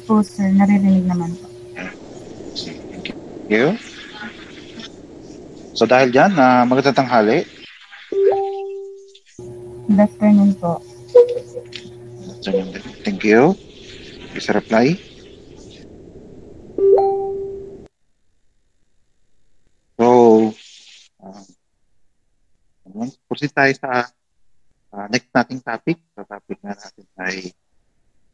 po, sir. Naririnig naman po. Thank you. So dahil dyan, magandang tanghali. Good afternoon po. Thank you. Please reply. So, proceed tayo sa next nating topic. So topic na natin ay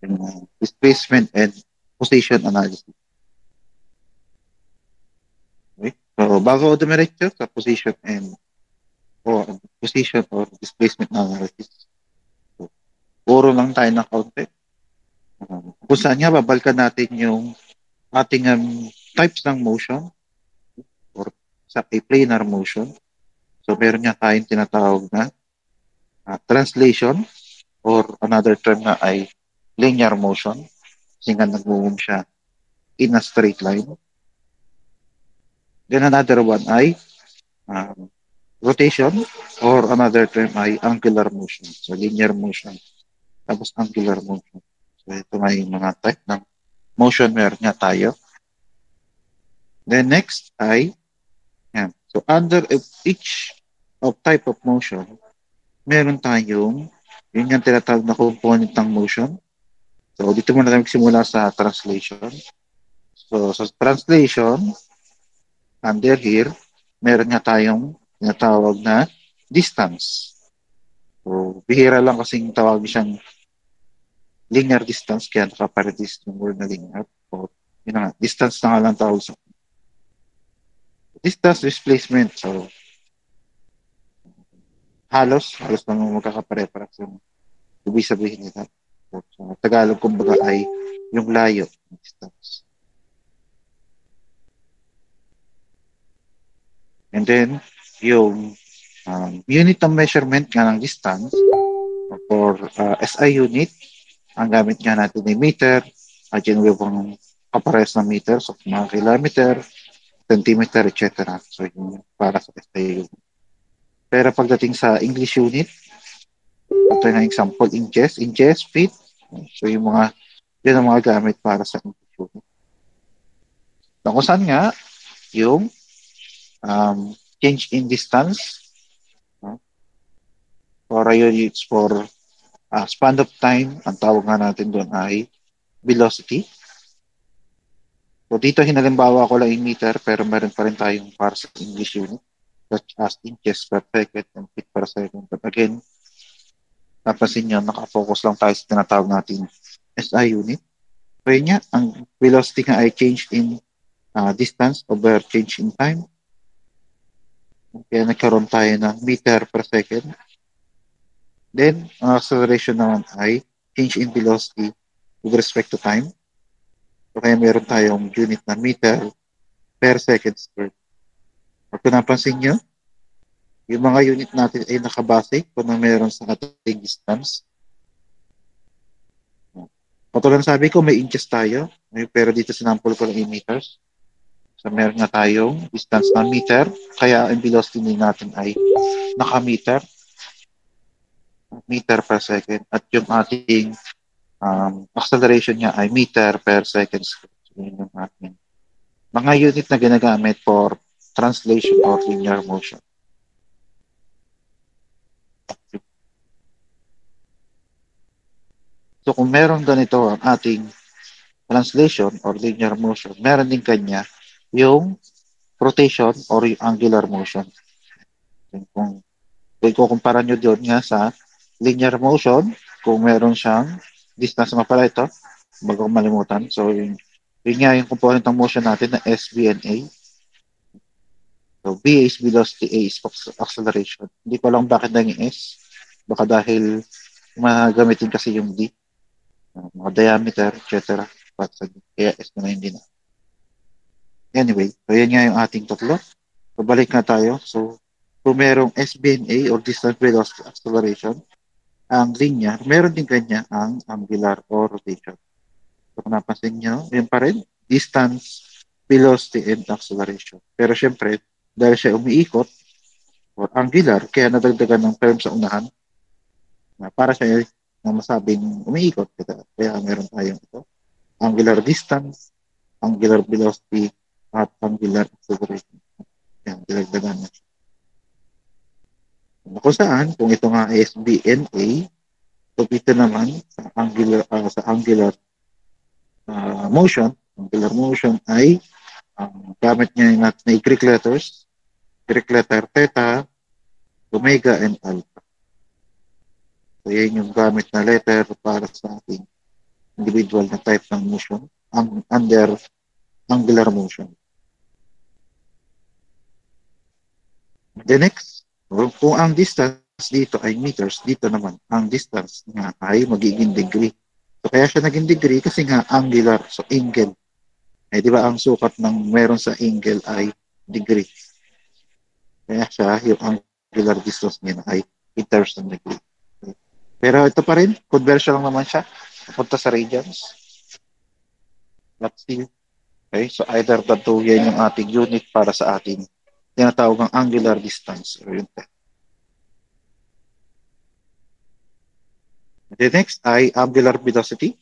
yung displacement and position analysis. Okay? So bago dumiretso sa position or displacement analysis, so, puro lang tayo ng kaunti. Kung saan nga babalikan natin yung ating types ng motion or sa planar motion. So meron nga tayong tinatawag na translation or another term na ay linear motion kasi nga nag-move siya in a straight line. Then another one ay rotation or another term ay angular motion. So linear motion tapos angular motion. So ito nga yung mga type ng motion meron nga tayo. Then next ay yan. So under each of type of motion, meron tayong yun yung tinatawag na component ng motion. So dito muna tayo magsimula sa translation. So sa translation, under here, meron nga tayong tinatawag na distance. So bihira lang kasing tawag siyang linear distance kaya nakaparedis yung word na linear. So yun nga, distance na nga lang tawag sa distance displacement. So halos lang magkakapare-paras yung ibig sabihin nila. So, sa Tagalog kumbaga ay yung layo ng distance. And then, yung unit of measurement nga ng distance for SI unit, ang gamit nga natin ay meter, dyan we pang kapares ng meter, so mga kilometer, centimeter, etc. So, yung para sa SI unit. Pero pagdating sa English unit, ito yung example, inches, feet. So, yung mga, yun ang mga gamit para sa English unit. So, kung saan nga, yung change in distance, for units for span of time, ang tawag nga natin doon ay velocity. So dito hinalimbawa ko lang yung meter pero meron pa rin tayong para sa English unit such as inches per second and feet per second. But again, napansin nyo, nakafocus lang tayo sa tinatawag natin SI unit. So yun nga, ang velocity nga ay change in distance over change in time. Kaya nagkaroon tayo ng meter per second. Then, ang acceleration naman ay change in velocity with respect to time. So, kaya meron tayong unit na meter per second squared. Kung napansin nyo, yung mga unit natin ay nakabase kung na meron sa ating distance. Patulad sabi ko, may inches tayo. Pero dito sinample ko lang meters. So, meron nga tayong distance na meter. Kaya ang velocity natin ay naka-meter. Meter per second. At yung ating acceleration niya ay meter per second. So, yun yung ating mga unit na ginagamit for translation or linear motion. So kung meron ganito ang ating translation or linear motion, meron din kanya yung rotation or yung angular motion. Kung kukumpara nyo doon nga sa linear motion, kung meron siyang distance nga pala ito, bago malimutan. So yun nga yung component ng motion natin na S, V, and A. So V is velocity, A is acceleration. Hindi ko lang bakit naging S. Baka dahil magamitin kasi yung D. Mga diameter, etc. Kaya S na hindi na. Anyway, so yan nga yung ating tatlo. So balik na tayo. So kung merong SBNA or distance velocity acceleration, ang linear, meron din kanya ang angular or rotation. So kung napansin nyo, yun pa rin, distance, velocity, and acceleration. Pero syempre, dahil siya umiikot, or angular, kaya nadagdagan ng term sa unahan, na para siya na masabing umiikot. Kaya meron tayong ito. angular distance, angular velocity, at angular acceleration. Yan, dilagdagan na. Kung saan, kung ito nga SBNA, so dito naman sa angular motion ay gamit niya yung na Greek letters, Greek letter theta, omega, and alpha. So yan yung gamit na letter para sa ating individual na type ng motion under angular motion. The next, kung ang distance dito ay meters, dito naman ang distance nga ay magiging degree. So kaya siya naging degree kasi nga angular, so angle. Eh di ba ang sukat ng meron sa angle ay degree. Kaya siya yung angular distance niya ay meters ng degree. Pero ito pa rin, conversion lang naman siya papunta sa radians. But still, okay, so either the two, yan yung ating unit para sa ating tinatawag ng angular distance. The next ay angular velocity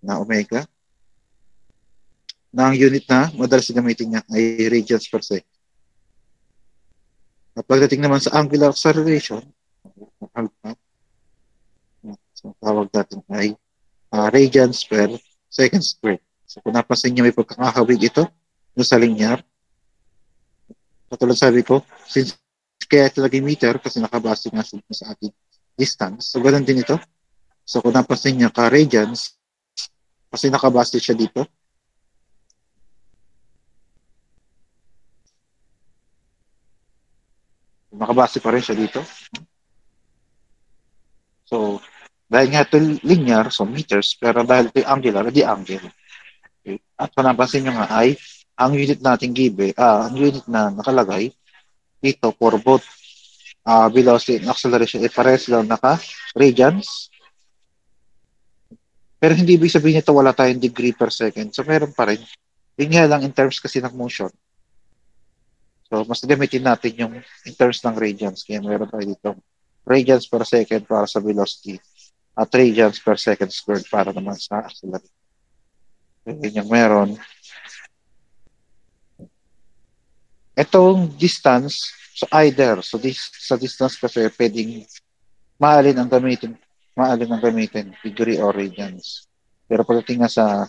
na omega. Na ang unit na madalas gamitin niya ay radians per second. At pagdating naman sa angular acceleration, so tawag natin ay radians per second squared. So kung napansin niyo may pagkakahawig ito sa linear. Katulad sabi ko, since kaya ito lagi meter kasi nakabase nga sa ating distance. So ganun din ito. So kung napansin niyo ka-radians, kasi nakabase siya dito. Nakabase pa rin siya dito. So, dahil nga ito linear, so meters, pero dahil ito angular, di angle. Okay. At kung napansin nyo nga ay, ang unit natin ang unit na nakalagay dito for both velocity and acceleration, parehas lang naka-radians. Pero hindi ibig sabihin nito wala tayong degree per second. So, meron pa rin. Yun nga lang in terms kasi ng motion. So, mas gamitin natin yung in terms ng radians. Kaya meron tayo dito radians per second para sa velocity at radians per second squared para naman sa acceleration. So, yun yung meron. Itong distance, so either, so sa distance kasi pwedeng maalin ang gamitin, degree or radians. Pero pagdating nga sa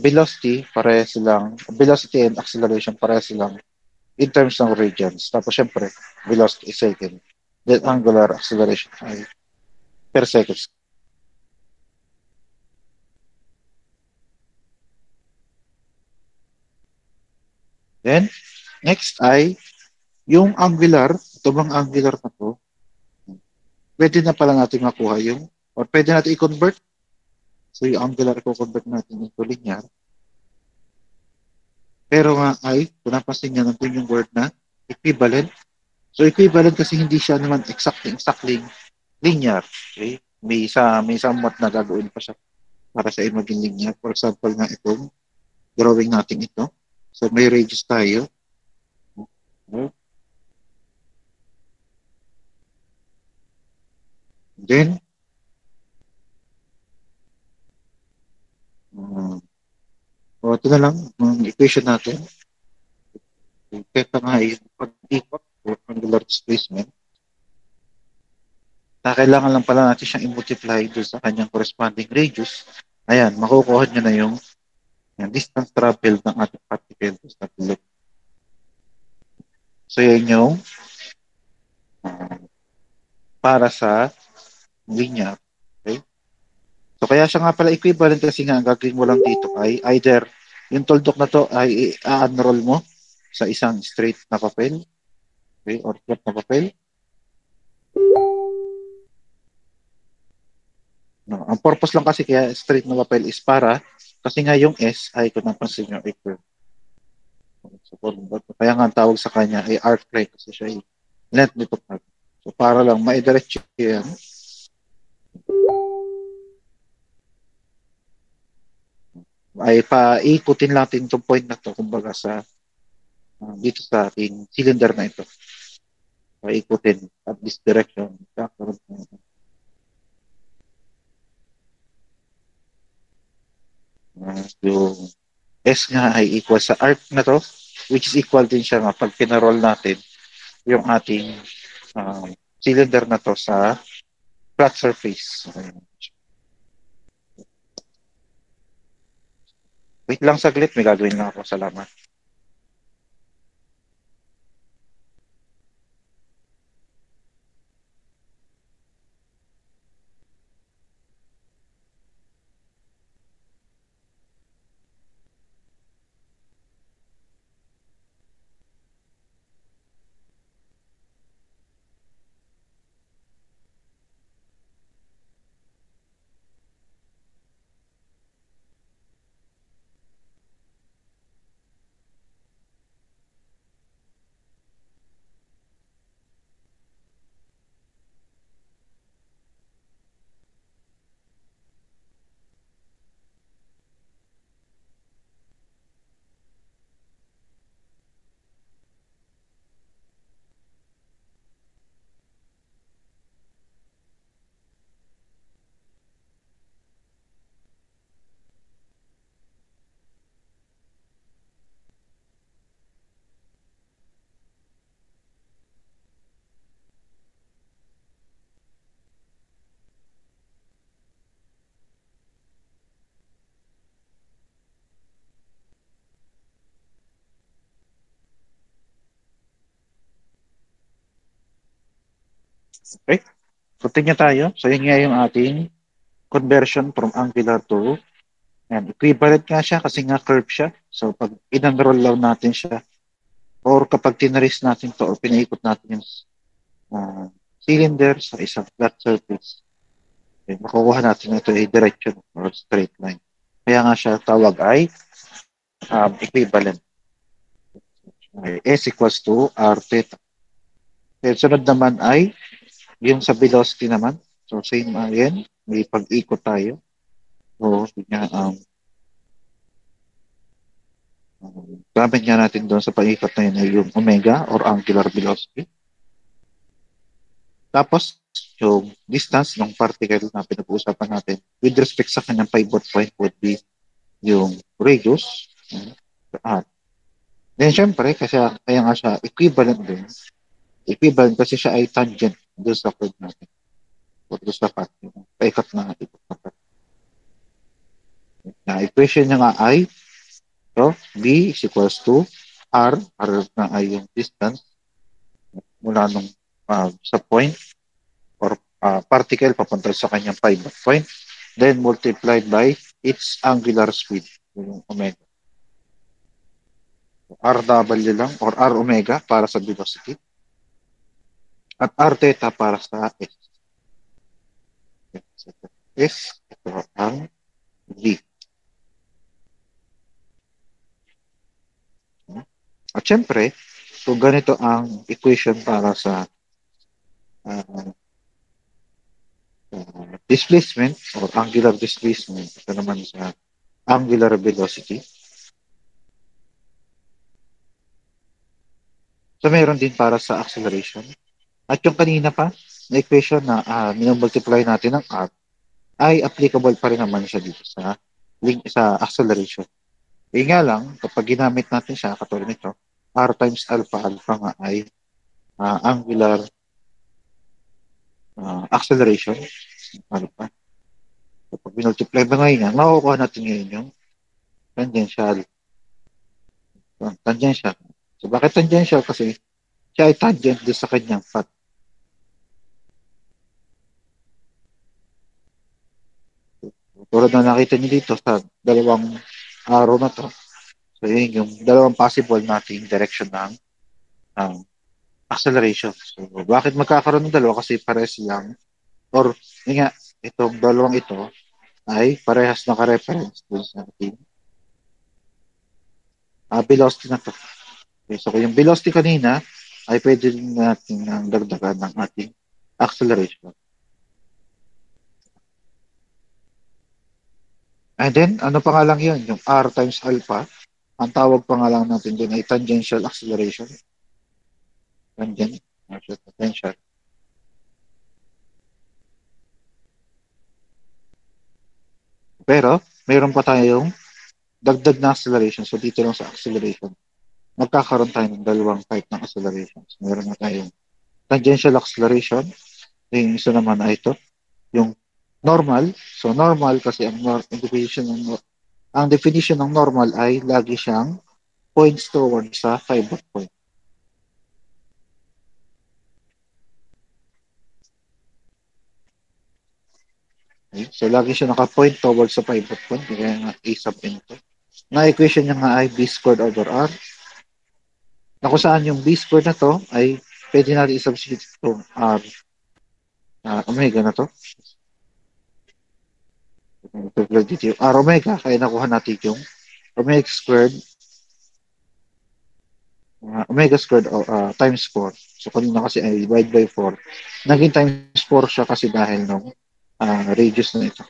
velocity and acceleration parehas silang in terms ng radians. Tapos syempre, velocity is second. Then angular acceleration ay per second. Then, next ay yung angular, ito bang angular na to, pwede na pala natin makuha yung, or pwede natin i-convert. So yung angular, i-convert natin into linear. Pero nga ay, kung napansin nyo nandun yung word na equivalent. So equivalent kasi hindi siya naman exactly linear. Okay? May somewhat na gagawin pa siya para sa maging linear. For example nga itong drawing natin ito. So may radius tayo. Then, ito na lang, ang equation natin. Theta nga ay pag-ikot or angular displacement. Na kailangan lang pala natin siyang i-multiply doon sa kanyang corresponding radius. Ayan, makukuha nyo na yung distance traveled ng ating particle sa bilog. So, yan yung para sa linear. Okay? So, kaya siya nga pala equivalent kasi nga ang gagawin mo lang dito ay either yung tuldok na to ay i-unroll mo sa isang straight na papel, okay, or flat na papel. No, ang purpose lang kasi kaya straight na papel is para kasi nga yung S ay kung napansin nyo ay curve. So, kaya nga ang tawag sa kanya ay arc ray kasi siya ay length nito. So para lang maidiretso yan. Ay paikutin natin itong point na to kumbaga sa dito sa ating cylinder na ito. Paikutin at this direction. Yung S nga ay equal sa arc na to, which is equal din siya nga pag pinaroll natin yung ating cylinder na to sa flat surface. Wait lang saglit, may gagawin lang ako. Salamat. Okay, continue tayo. So yun nga yung ating conversion from angular to and equivalent nga siya kasi nga curve siya. So pag in-unroll lang natin siya or kapag tinaris natin to or pinaikot natin yung cylinder sa isang flat surface, okay, makukuha natin ito ay direction or straight line. Kaya nga siya tawag ay equivalent. Okay, S equals to R theta. Okay, sunod naman ay yung sa velocity naman. So same again, may pag-ikot tayo. So gamit nga natin doon sa pag-ikot na yun ay yung omega or angular velocity. Tapos yung distance ng particle na pinag-uusapan natin with respect sa kanyang pivot point would be yung radius. Then syempre, kasi kaya nga siya equivalent din. Equivalent kasi siya ay tangent doon sa curve natin. O doon sa path. Paikot na ikot na path. Na equation niya nga ay so, B is equals to R. R na ay yung distance mula nung sa point or particle papunta sa kanyang pivot point. Then multiplied by its angular speed. Yung omega. RW lang or R omega para sa velocity. At R theta para sa S. S, ito ang V. At syempre, kung ganito ang equation para sa displacement or angular displacement, ito naman sa angular velocity. So, meron din para sa acceleration. At yung kanina pa, na equation na minumultiply natin ng R, ay applicable pa rin naman siya dito sa acceleration. Eh nga lang, kapag ginamit natin siya, katulad nito, R times alpha, alpha nga ay angular acceleration. Alpha. Kapag minultiply ba ngayon, makukuha natin ngayon yung tangential. Tangential. So, bakit tangential? Kasi siya ay tangent doon sa kanyang path. Tulad na nakita niyo dito sa dalawang arrow na to. So, yun yung dalawang possible nating direction ng acceleration. So, bakit magkakaroon ng dalawa? Kasi pares lang. Or, yun nga, itong dalawang ito ay parehas naka-reference dun sa ating velocity na to. Okay, so, yung velocity kanina ay pwede natin dagdagan ng ating acceleration. And then, ano pa nga lang yun? Yung R times alpha, ang tawag pa nga lang natin dun ay tangential acceleration. Tangential. Pero, mayroon pa tayong dagdag na acceleration. So, dito lang sa acceleration, magkakaroon tayo ng dalawang type ng acceleration. So, meron na tayong tangential acceleration. Yung isa naman ay ito, yung normal. So, normal kasi ang definition ng normal ay lagi siyang points towards sa pivot point. Okay? So, lagi siya naka-point towards sa pivot point. Kaya nga A sub n to. Na equation niya nga ay B squared over R. Na kung saan yung B squared na to ay pwede natin i-substitute itong R omega na to. R omega, kaya nakuha natin yung omega squared times 4. So, kanina kasi ay divide by 4. Naging times 4 siya kasi dahil ng radius na ito.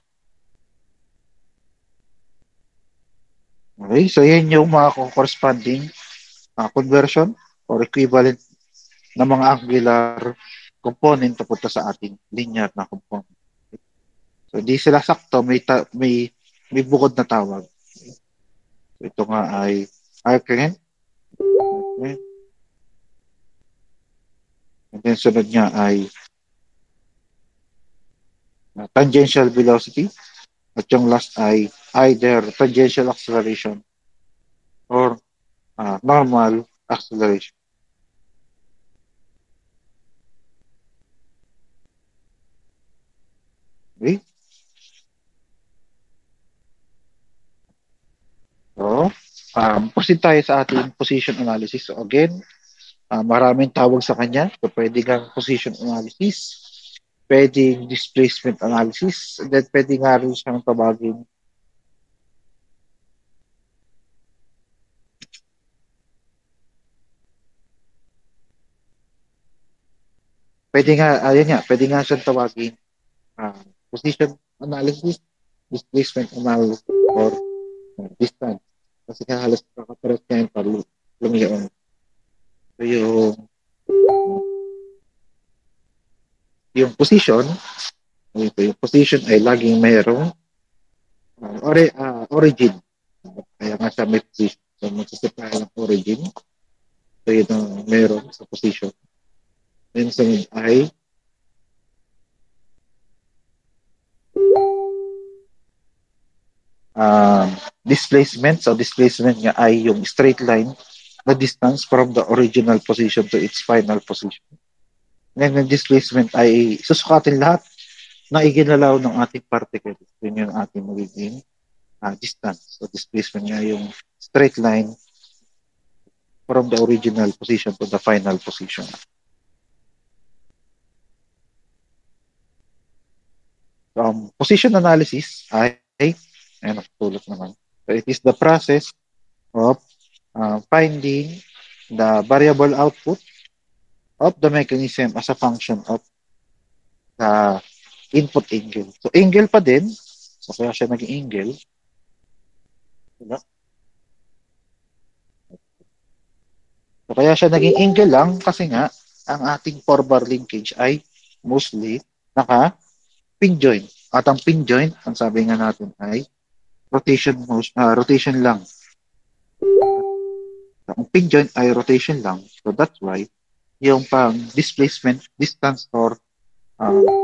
Okay, so yan yung mga corresponding conversion or equivalent ng mga angular component papunta sa ating linear na component. So, di sila sakto, may bukod na tawag. So, ito nga ay arcane. Okay. And then, sunod niya ay tangential velocity. At yung last ay either tangential acceleration or normal acceleration. Okay? So, proceed tayo sa ating position analysis. So, again, maraming tawag sa kanya. So, pwede kang position analysis, pwedeng displacement analysis, and then pwede nga rin siyang tawagin pwede nga siyang tawagin position analysis, displacement analysis, or distance. Kasi halos kakapares niya yung lumiyon. So, yung position ay laging mayroong origin. Kaya nga siya may position. So, magsasipay ng origin. So, yun ang meron sa position. Then, sunod ay displacement. So, displacement nga ay yung straight line na distance from the original position to its final position. Ngayon, yung displacement ay susukatin lahat na iginalaw ng ating particle. Yun yung ating magiging distance. So, displacement nga yung straight line from the original position to the final position. Position analysis ay tulad naman. So, it is the process of finding the variable output of the mechanism as a function of the input angle. So, angle pa din. So, kaya siya naging angle. Diba? So, kaya siya naging angle lang kasi nga ang ating four-bar linkage ay mostly naka-pin joint. At ang pin joint, ang sabi nga natin ay rotation lang. So, ang pin joint ay rotation lang. So, that's why yung pang displacement, distance, or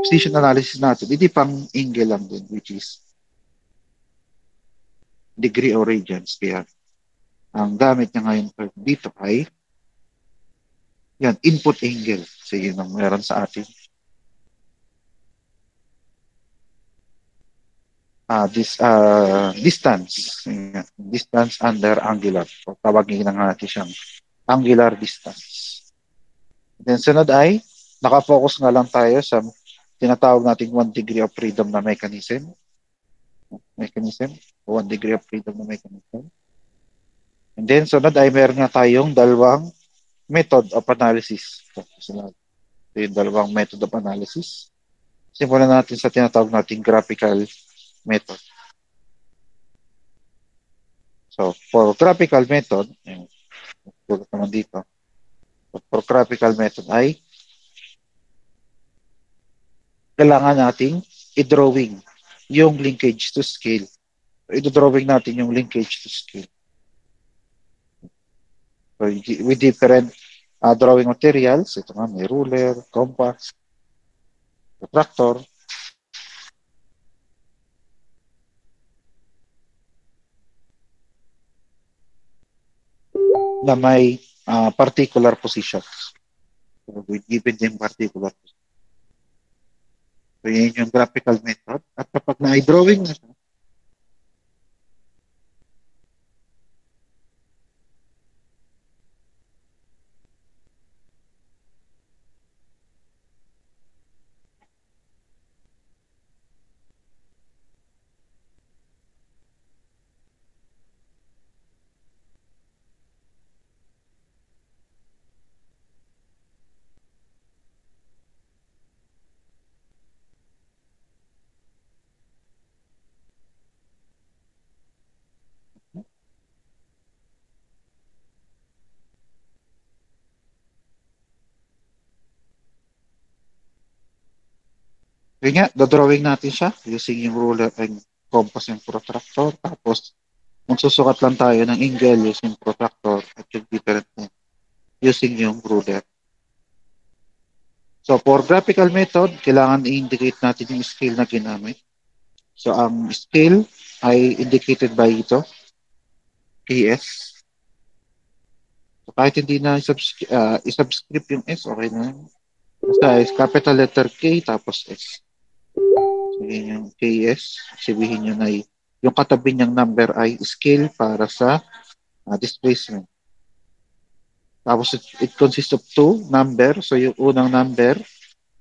position analysis natin, hindi pang angle lang din, which is degree or radians. Kaya ang gamit niya ngayon dito ay yan, input angle. So, yun ang meron sa atin. Distance. Distance under angular. So, tawagin na natin siyang angular distance. Then, sunod ay, nakafocus nga lang tayo sa tinatawag nating 1 degree of freedom na mechanism. 1 degree of freedom na mechanism. And then, sunod ay meron nga tayong dalawang method of analysis. So, yung dalawang method of analysis. Simulan natin sa tinatawag nating graphical method. So, for graphical method, tulad naman dito, for graphical method ay kailangan nating i-drawing yung linkage to scale. Ito-drawing natin yung linkage to scale. So, with different drawing materials, ito nga, may ruler, compass, protractor, na may particular positions. So, we given them particular positions. So, yun yung graphical method. At kapag na-drawing na siya, yun nga, dodrawing natin siya using yung ruler and compass and protractor. Tapos, magsusukat lang tayo ng angle using protractor at yung different using yung ruler. So, for graphical method, kailangan i-indicate natin yung scale na ginamit. So, ang scale ay indicated by ito, KS. So, kahit hindi na i-subscript yung S, okay na. Basta is capital letter K tapos S. So, yun yung KS. Sabihin nyo na yung katabi niyang number ay scale para sa displacement. Tapos it consists of two number. So yung unang number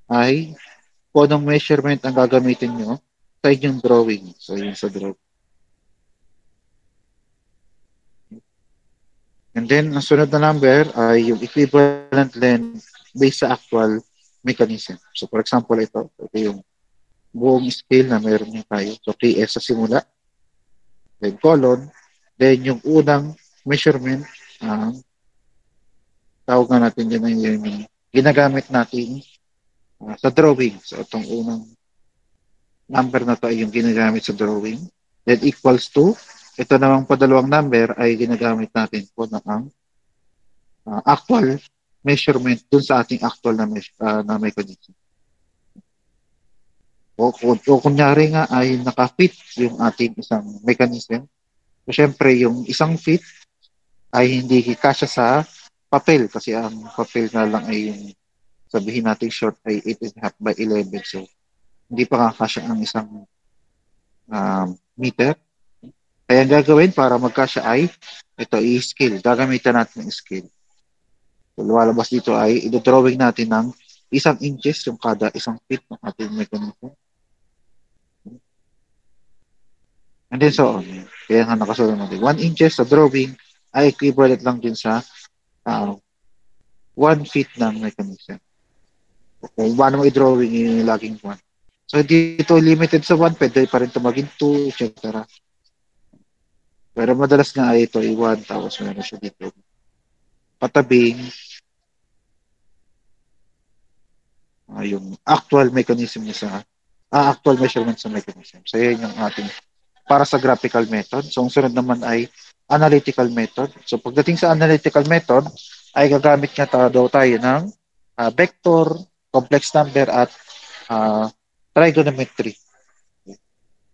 ay kung anong measurement ang gagamitin nyo sa inyong drawing. So yun sa drawing. And then, ang sunod na number ay yung equivalent length based sa actual mechanism. So for example, ito yung buong scale na meron niya tayo. So KS sa simula, then colon, then yung unang measurement, tawag na natin dyan ay yung ginagamit natin sa drawing. So itong unang number na to ay yung ginagamit sa drawing. Then equals to, ito namang padalawang number ay ginagamit natin po na ang actual measurement dun sa ating actual na mechanism. O kunyari nga ay nakafit yung ating isang mechanism. So syempre yung isang fit ay hindi kasya sa papel kasi ang papel na lang ay yung sabihin natin short ay 8.5 by 11. So hindi pa kakasya ang isang meter. Kaya ang gagawin para magkasya ay ito i-scale. Gagamitan natin ng scale. So, lumalabas dito ay i-drawing natin ng 1 inches yung kada isang feet ng ating mechanism. And then so on. Kaya nga nakasunod natin. 1 inches sa drawing ay equivalent lang din sa 1 feet ng mechanism. Kung paano mo i-drawing yung laging 1. So, dito limited sa 1, pwede pa rin ito maging 2, etc. Pero madalas nga ay ito ay 1, tapos meron siya dito patabing yung actual mechanism niya sa actual measurement sa mechanism. So, yan yung ating para sa graphical method. So, ang sunod naman ay analytical method. So, pagdating sa analytical method, ay gagamit nga daw tayo ng vector, complex number, at trigonometry. Okay.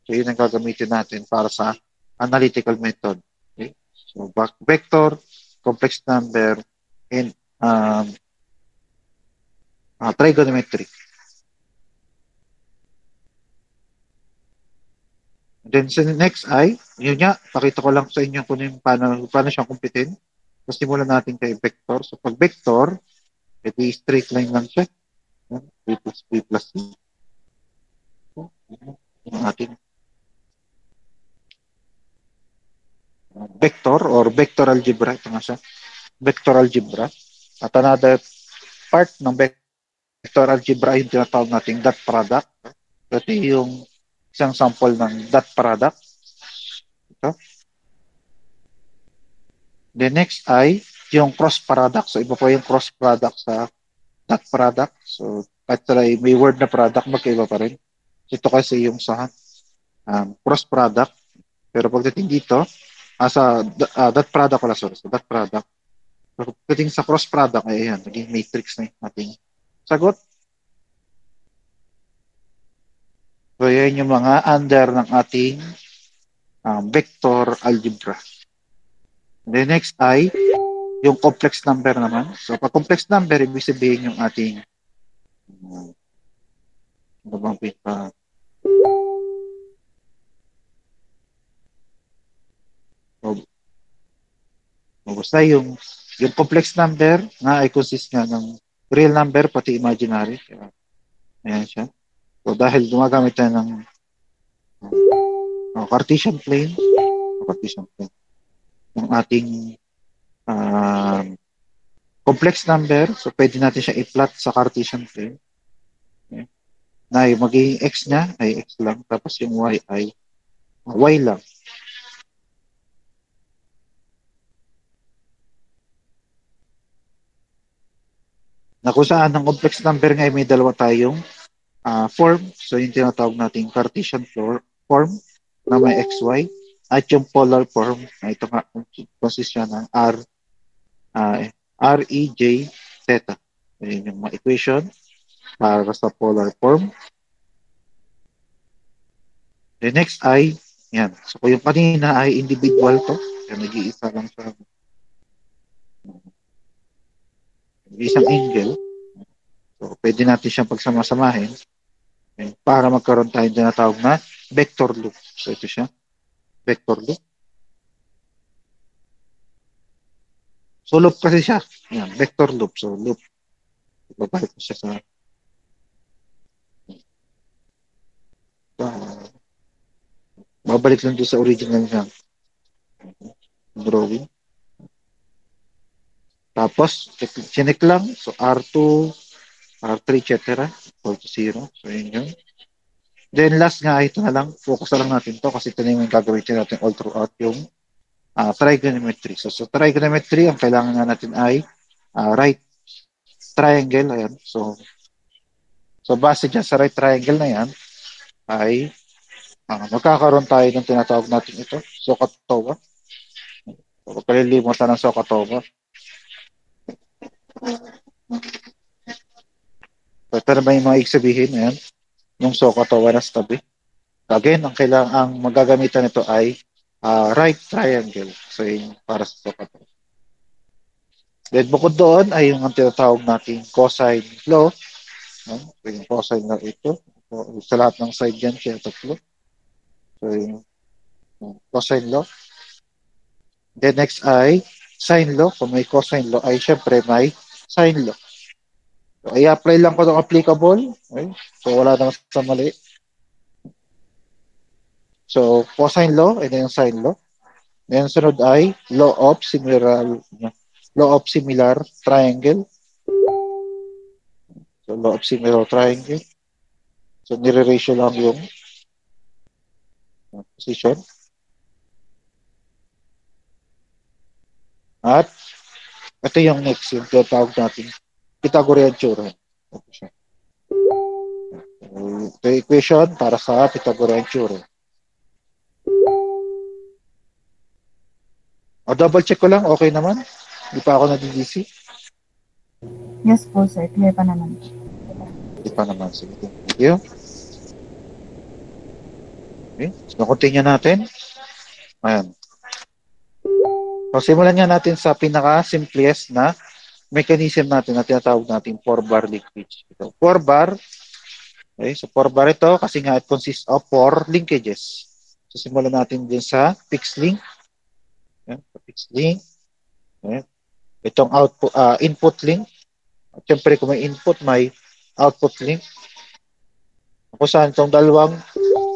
So, yun ang gagamitin natin para sa analytical method. Okay. So, vector, complex number, and trigonometry. Then sa next ay, yun nga, pakita ko lang sa inyo kung yung paano siyang kumpitin. So, simulan natin kay vector. So, pag vector, ito straight line lang siya. B plus B plus C. So, yung ating vector or vector algebra. Ito nga siya. Vector algebra. At another part ng vector algebra yung tinatawag nating dot product. Ito yung isang sample ng dot product. Ito. The next ay yung cross product. So, iba po yung cross product sa dot product. So, kahit may word na product, magkaiba pa rin. Ito kasi yung sa cross product. Pero pagdating dito, dot product pala, sorry, sa dot product. So, pagdating sa cross product, ay ayan, naging matrix na yung ating sagot. So, yan yung mga under ng ating vector algebra. The next ay yung complex number naman. So, pag complex number, ibig sabihin yung ating ano bang pinaka basta yung complex number na ay consist nga ng real number pati imaginary. Ayan siya. So, dahil gumagamit tayo ng Cartesian plane, yung ating complex number, so pwede natin siya i-plot sa Cartesian plane. Okay. Na yung magiging x niya ay x lang, tapos yung y ay y lang. Na kung saan ang complex number nga ay may dalawa tayong form. So yung tinatawag nating Cartesian form na may xy at yung polar form na ito nga consist siya ng r, e, j, theta. So yun yung mga equation para sa polar form. The next ay, yan. So kung yung kanina ay individual to, yan, nag-iisa lang sa isang angle. So pwede natin siyang pagsama-samahin para magkaroon tayo na tawag na vector loop. So ito siya, vector loop. So loop kasi siya. Yan, vector loop. So loop. Babalik ko siya sa babalik lang doon sa original niya drawing. Tapos, chinek lang. So R2, R3, etc. Equal to 0. So yun yun. Then last nga, ito na lang. Focus na lang natin to kasi ito na yung gagawin natin all throughout yung trigonometry. So sa trigonometry, ang kailangan nga natin ay right triangle. Ayan. So base dyan sa right triangle na yan, ay magkakaroon tayo ng tinatawag natin ito, SOHCAHTOA. So, palilimutan ng SOHCAHTOA. So, ito na ba yung mga sabihin? Ayan, yung SOHCAHTOA na sa tabi. Again, ang magagamitan nito ay right triangle. So, yun para sa SOHCAHTOA. Then, bukod doon ay yung tinatawag natin cosine law. So, yung cosine law ito. So, sa lahat ng side yan, kaya tatlo. So, yung cosine law. The next ay sine law. Kung may cosine law ay syempre may sine law. So, i-apply lang ko itong applicable. Okay? So, wala naman sa mali. So, cosine law, ito yung sine law. Ngayon, sunod ay law of similar triangle. So, law of similar triangle. So, nire-ratio lang yung position. At ito yung next, yung tinatawag natin Pythagorean theorem. Ito yung equation para sa Pythagorean theorem. O double check ko lang, okay naman? Hindi pa ako nag-DC? Yes po, sir. Clear pa naman. Hindi pa naman. Sige, thank you. Okay, so continue natin. Ayan. So, simulan nga natin sa pinaka-simplest na mechanism natin na tinatawag natin 4-bar linkage. Ito, 4-bar. Okay, so 4-bar ito kasi nga it consists of 4 linkages. So, simulan natin din sa fixed link. Ayan, fixed link. Ayan. Itong input link. At syempre, kung may input, may output link. Kung saan itong dalawang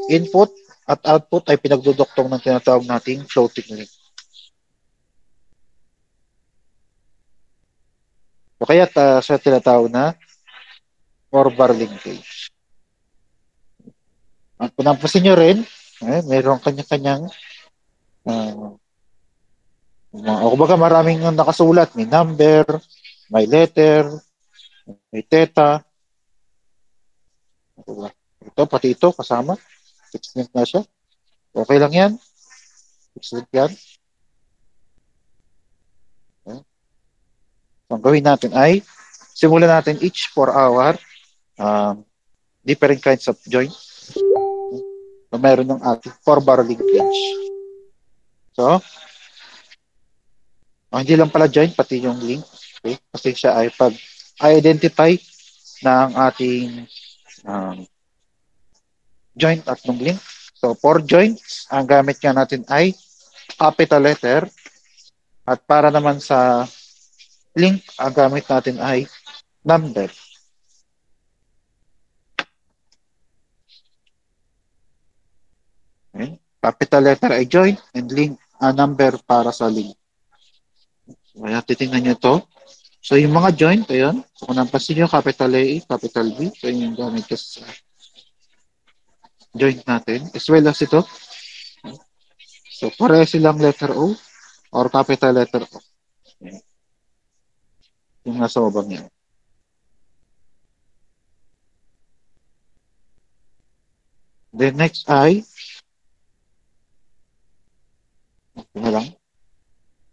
input at output ay pinagduduktong ng tinatawag nating floating link. So, kaya sa tinatawag na 4-bar linkage. At kung napasin nyo rin, mayroong kanya-kanyang kumbaga maraming nakasulat. May number, may letter, may theta. Ito, pati ito kasama. Fixed link na siya. Okay lang yan. Fixed link yan. Okay. So, ang gawin natin ay, simulan natin each 4 hour, um, different kinds of joint. So, meron ng ating 4-bar linkage. So, hindi lang pala joint, pati yung link. Okay? Kasi siya ay pag-identify ng ating um, joint at ng link. So, for joints, ang gamit nga natin ay capital letter. At para naman sa link, ang gamit natin ay number. Okay? Capital letter ay joint and link, number para sa link. Kaya titingnan nyo to. So, yung mga joint, ayun. So, kung napansin nyo, capital A, capital B. So, yun yung gamit ko sa joint natin. As well as ito. So, pareho silang letter O or capital letter O. Yung nasa obang yan. Then next ay, lang.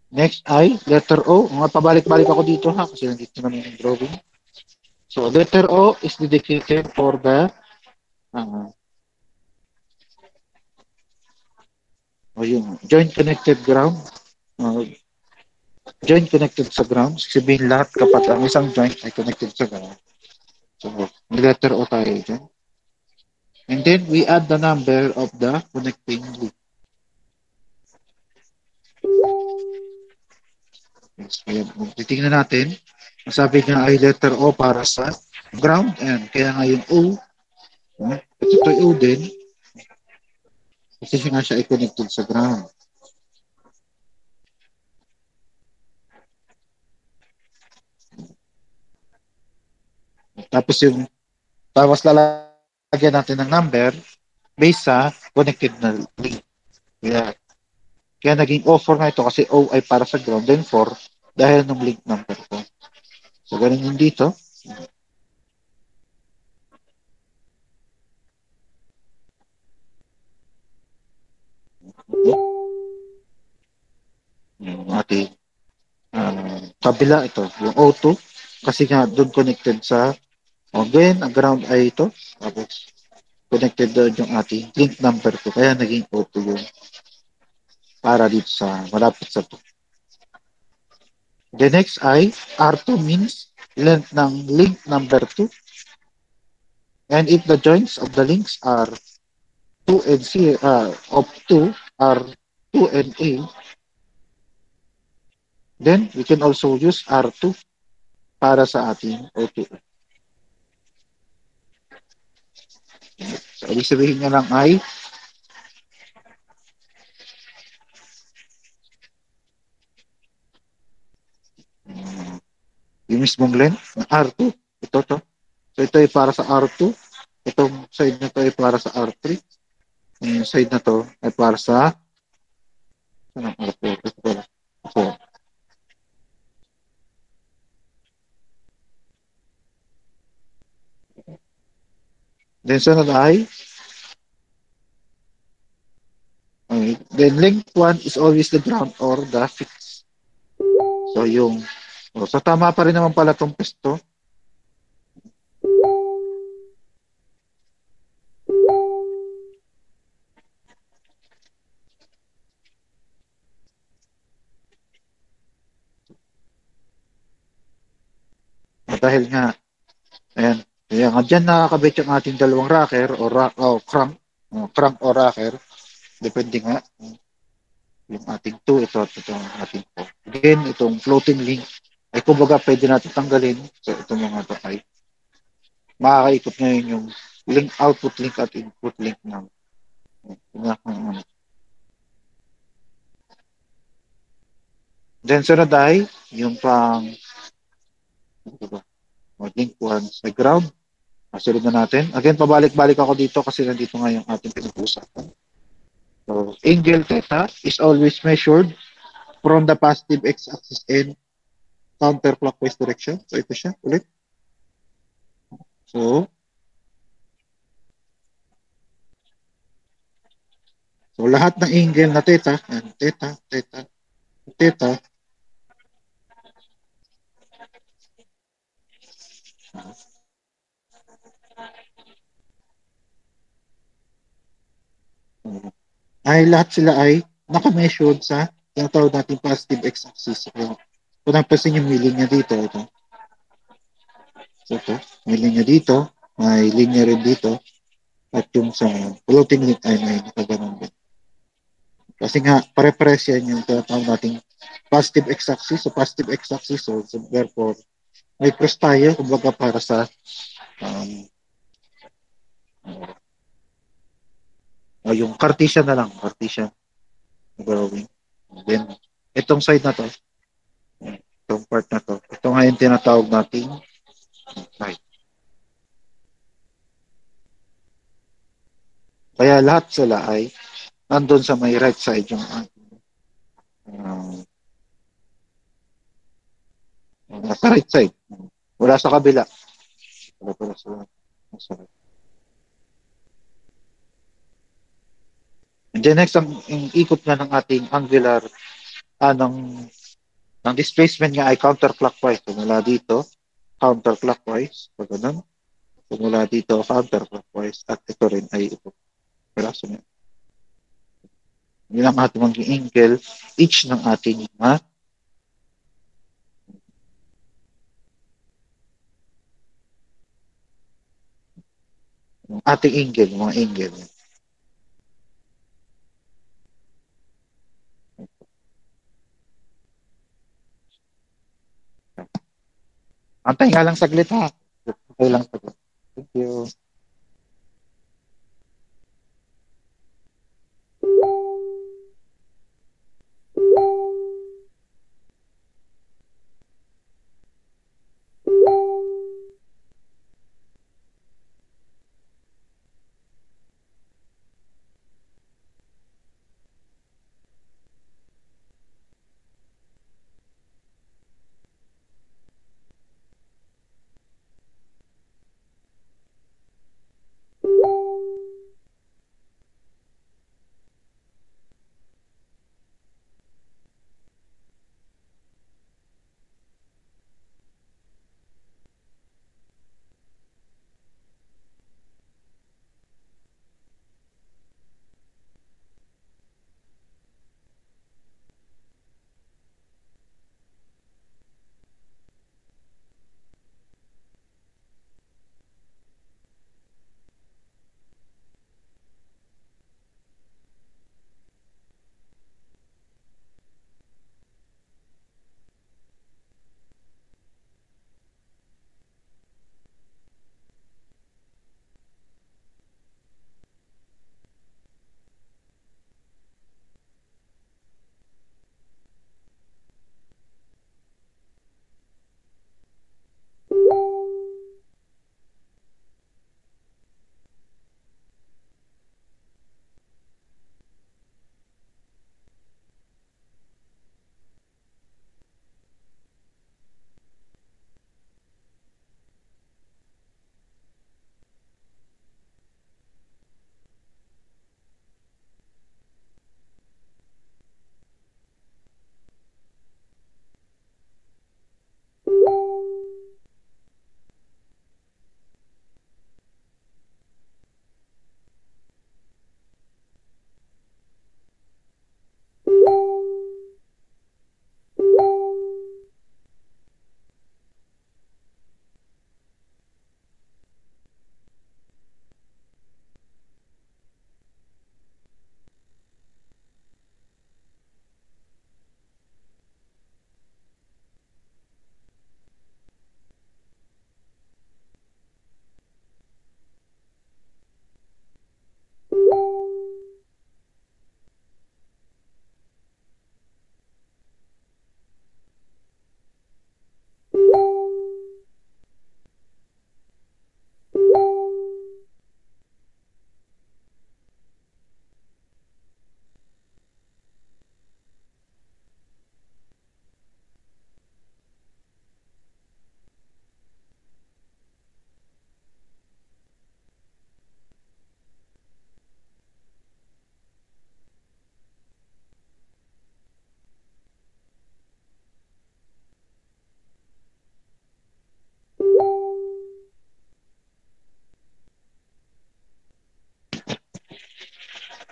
Next ay, letter O. Mga pabalik-balik ako dito ha, kasi nandito naman yung drawing. So, letter O is dedicated for the uh, yung joint connected ground. Joint connected sa ground. Sabihin lahat kapag ang isang joint ay connected sa ground. So, may letter O tayo dyan. And then, we add the number of the connecting loop. Yes, kaya titingnan natin. Sabi nga ay letter O para sa ground and kaya nga yung O, ito yung O din, kasi nga siya ay connected sa ground. Tapos lalagyan natin ng number based sa connected na link. Kaya naging O4 nga ito kasi O ay para sa ground, then 4 dahil ng link number ko. So, ganun yung dito. Yung ating kabila ito, yung O2, kasi nga doon connected sa again, ang ground ay ito. Tapos, connected doon yung ating link number ko. Kaya naging O2 yung para dito sa malapit sa to. The next ay R2 means length ng link number 2. And if the joints of the links are 2 and C of 2 are 2 and A, then we can also use R2 para sa ating O2. So, ibig sabihin niya lang ay yung mismong length ng R2. Ito to. So, ito ay para sa R2. Itong side na to ay para sa R3. Yung side na to ay para sa R4. Ito. Then, sunod ay then length 1 is always the ground or the fix. So, so tama pa rin naman pala itong pesto. Dahil nga, ayan, kaya nga dyan nakakabit yung ating dalawang rocker o crank o rocker. Depende nga yung ating 2, ito at ito ang ating 4. Again, itong floating link ay kumbaga pwede natin tanggalin. So, itong mga ito ay makakaikot ngayon yung link, output link at input link ng then sunod ay yung pang link 1 sa ground. Masunod na natin. Again, pabalik-balik ako dito kasi nandito nga yung ating pinag-uusapan. So, angle theta is always measured from the positive x-axis and counterclockwise direction. So, ito siya ulit. So, So, lahat ng angle na theta, yan, theta, theta, theta, ay lahat sila ay naka-measured sa tinatawag natin positive x-axis. So, kung napansin yung may linya dito, ito. So, ito, may linya dito, may linya rin dito, at yung sa floating link ay may nakaganon din. Kasi nga, pare-pares yan yung tinatawag nating positive x-axis. So, positive x-axis, so therefore, may cross tayo, kumbaga para sa um, yung Cartesian na lang, Cartesian drawing. Then, itong side na to, itong part na to, ito nga yung tinatawag nating right. Kaya lahat sila ay nandun sa may right side yung nasa right side. Wala sa kabila. Wala pala sa right. And then next, ang ikot nga ng ating angular, ng displacement nga ay counterclockwise. So, mula dito, counterclockwise. So, ganun. So, mula dito, counterclockwise. At ito rin ay ito. Peraso niya. Yun ang ating maging angle, each ng ating mga ating angle, mga angle. Antay nga lang saglit ha. Antay lang saglit. Thank you.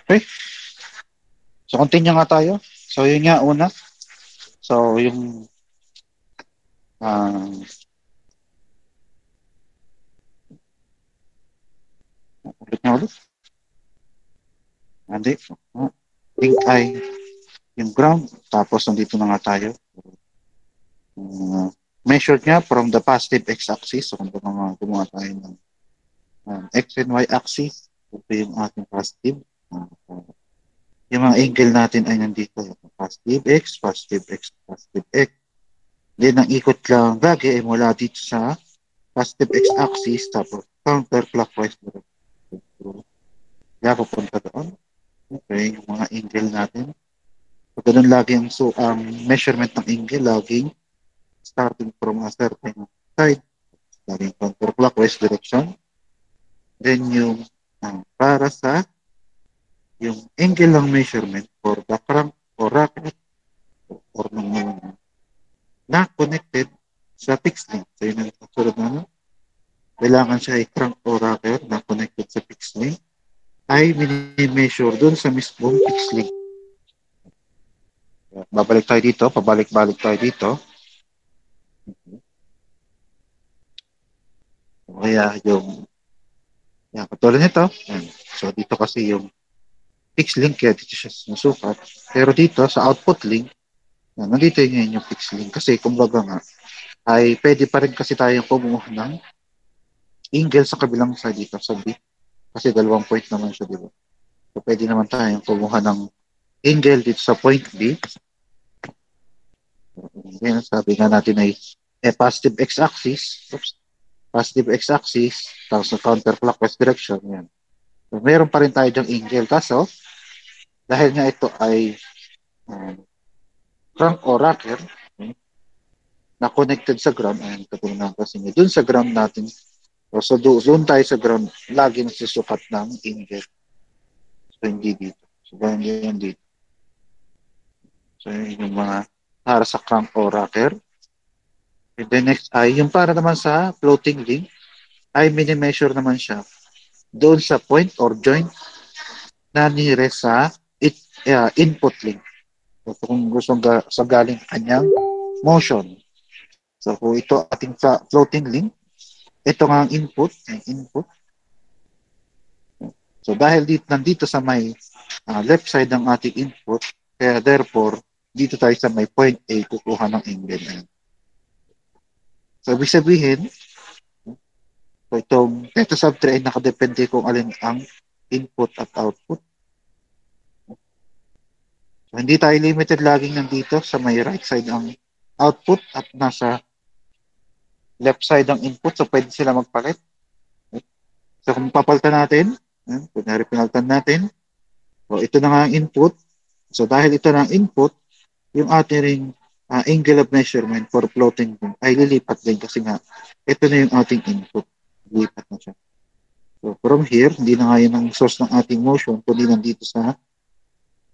Okay? So, continue nga tayo. So, yun nga una. So, yung ulit nga ulit. Hindi. Link ay yung ground. Tapos, nandito na nga tayo. Measured nga from the positive x-axis. So, kung gumawa tayo ng x and y axis. Ito yung ating positive. Yung mga angle natin ay nandito. Positive x, positive x, positive x. Then, ang ikot lang lagi ay mula dito sa positive x-axis. Tapos, counterclockwise direction. Kaya pupunta doon. Okay, yung mga angle natin. So, ganun lagi ang measurement ng angle, laging starting from a certain side, laging counterclockwise direction. Then yung para sa yung angle ng measurement for the crank or rocket or na connected sa fixed link. So yun ang kasunod na ano. Kailangan siya ay crank o rocket na connected sa fixed link ay mini-measure dun sa mismong fixed link. Babalik tayo dito, pabalik-balik tayo dito. Kaya yung katulad nito, so dito kasi yung fixed link, kaya dito siya sinusukat. Pero dito sa output link, nandito yung fixed link. Kasi kumbaga nga, ay pwede pa rin kasi tayong kumuha ng angle sa kabilang side dito sa B. Kasi 2 point naman siya, di ba? So pwede naman tayong kumuha ng angle dito sa point B. Yan, sabi nga natin ay positive x-axis. Oops. Positive x-axis, tapos sa counterclockwise direction. Yan. So, meron pa rin tayo dyang angle. Kaso, dahil nga ito ay crank o rocker na connected sa ground, ayan, katulad ng kasi niya, dun sa ground natin, so doon tayo sa ground, lagi nagsusukat ng angle. So, hindi dito. So, hindi yan dito. So, yun yung mga para sa crank o rocker. And then next ay, yung para naman sa floating link, ay mini-measure naman siya doon sa point or joint na nearest sa input link. So, kung gusto sa galing kanyang motion. So, kung ito ating floating link, ito nga ang input. So, dahil nandito sa may left side ng ating input, kaya therefore, dito tayo sa may point A, kukuha ng angle. So, ibig sabihin, so itong theta sub 3 ay nakadepende kung alin ang input at output. So, hindi tayo limited laging nandito sa may right side ang output at nasa left side ang input. So, pwede sila magpalit. So, kung papalitan natin, kunyari pinalitan natin, so ito na nga ang input. So, dahil ito na ang input, yung ating ring angle of measurement for floating ay lilipat din kasi nga ito na yung ating input. Lilipat na siya. So, from here, hindi na nga yun ang source ng ating motion, kundi nandito sa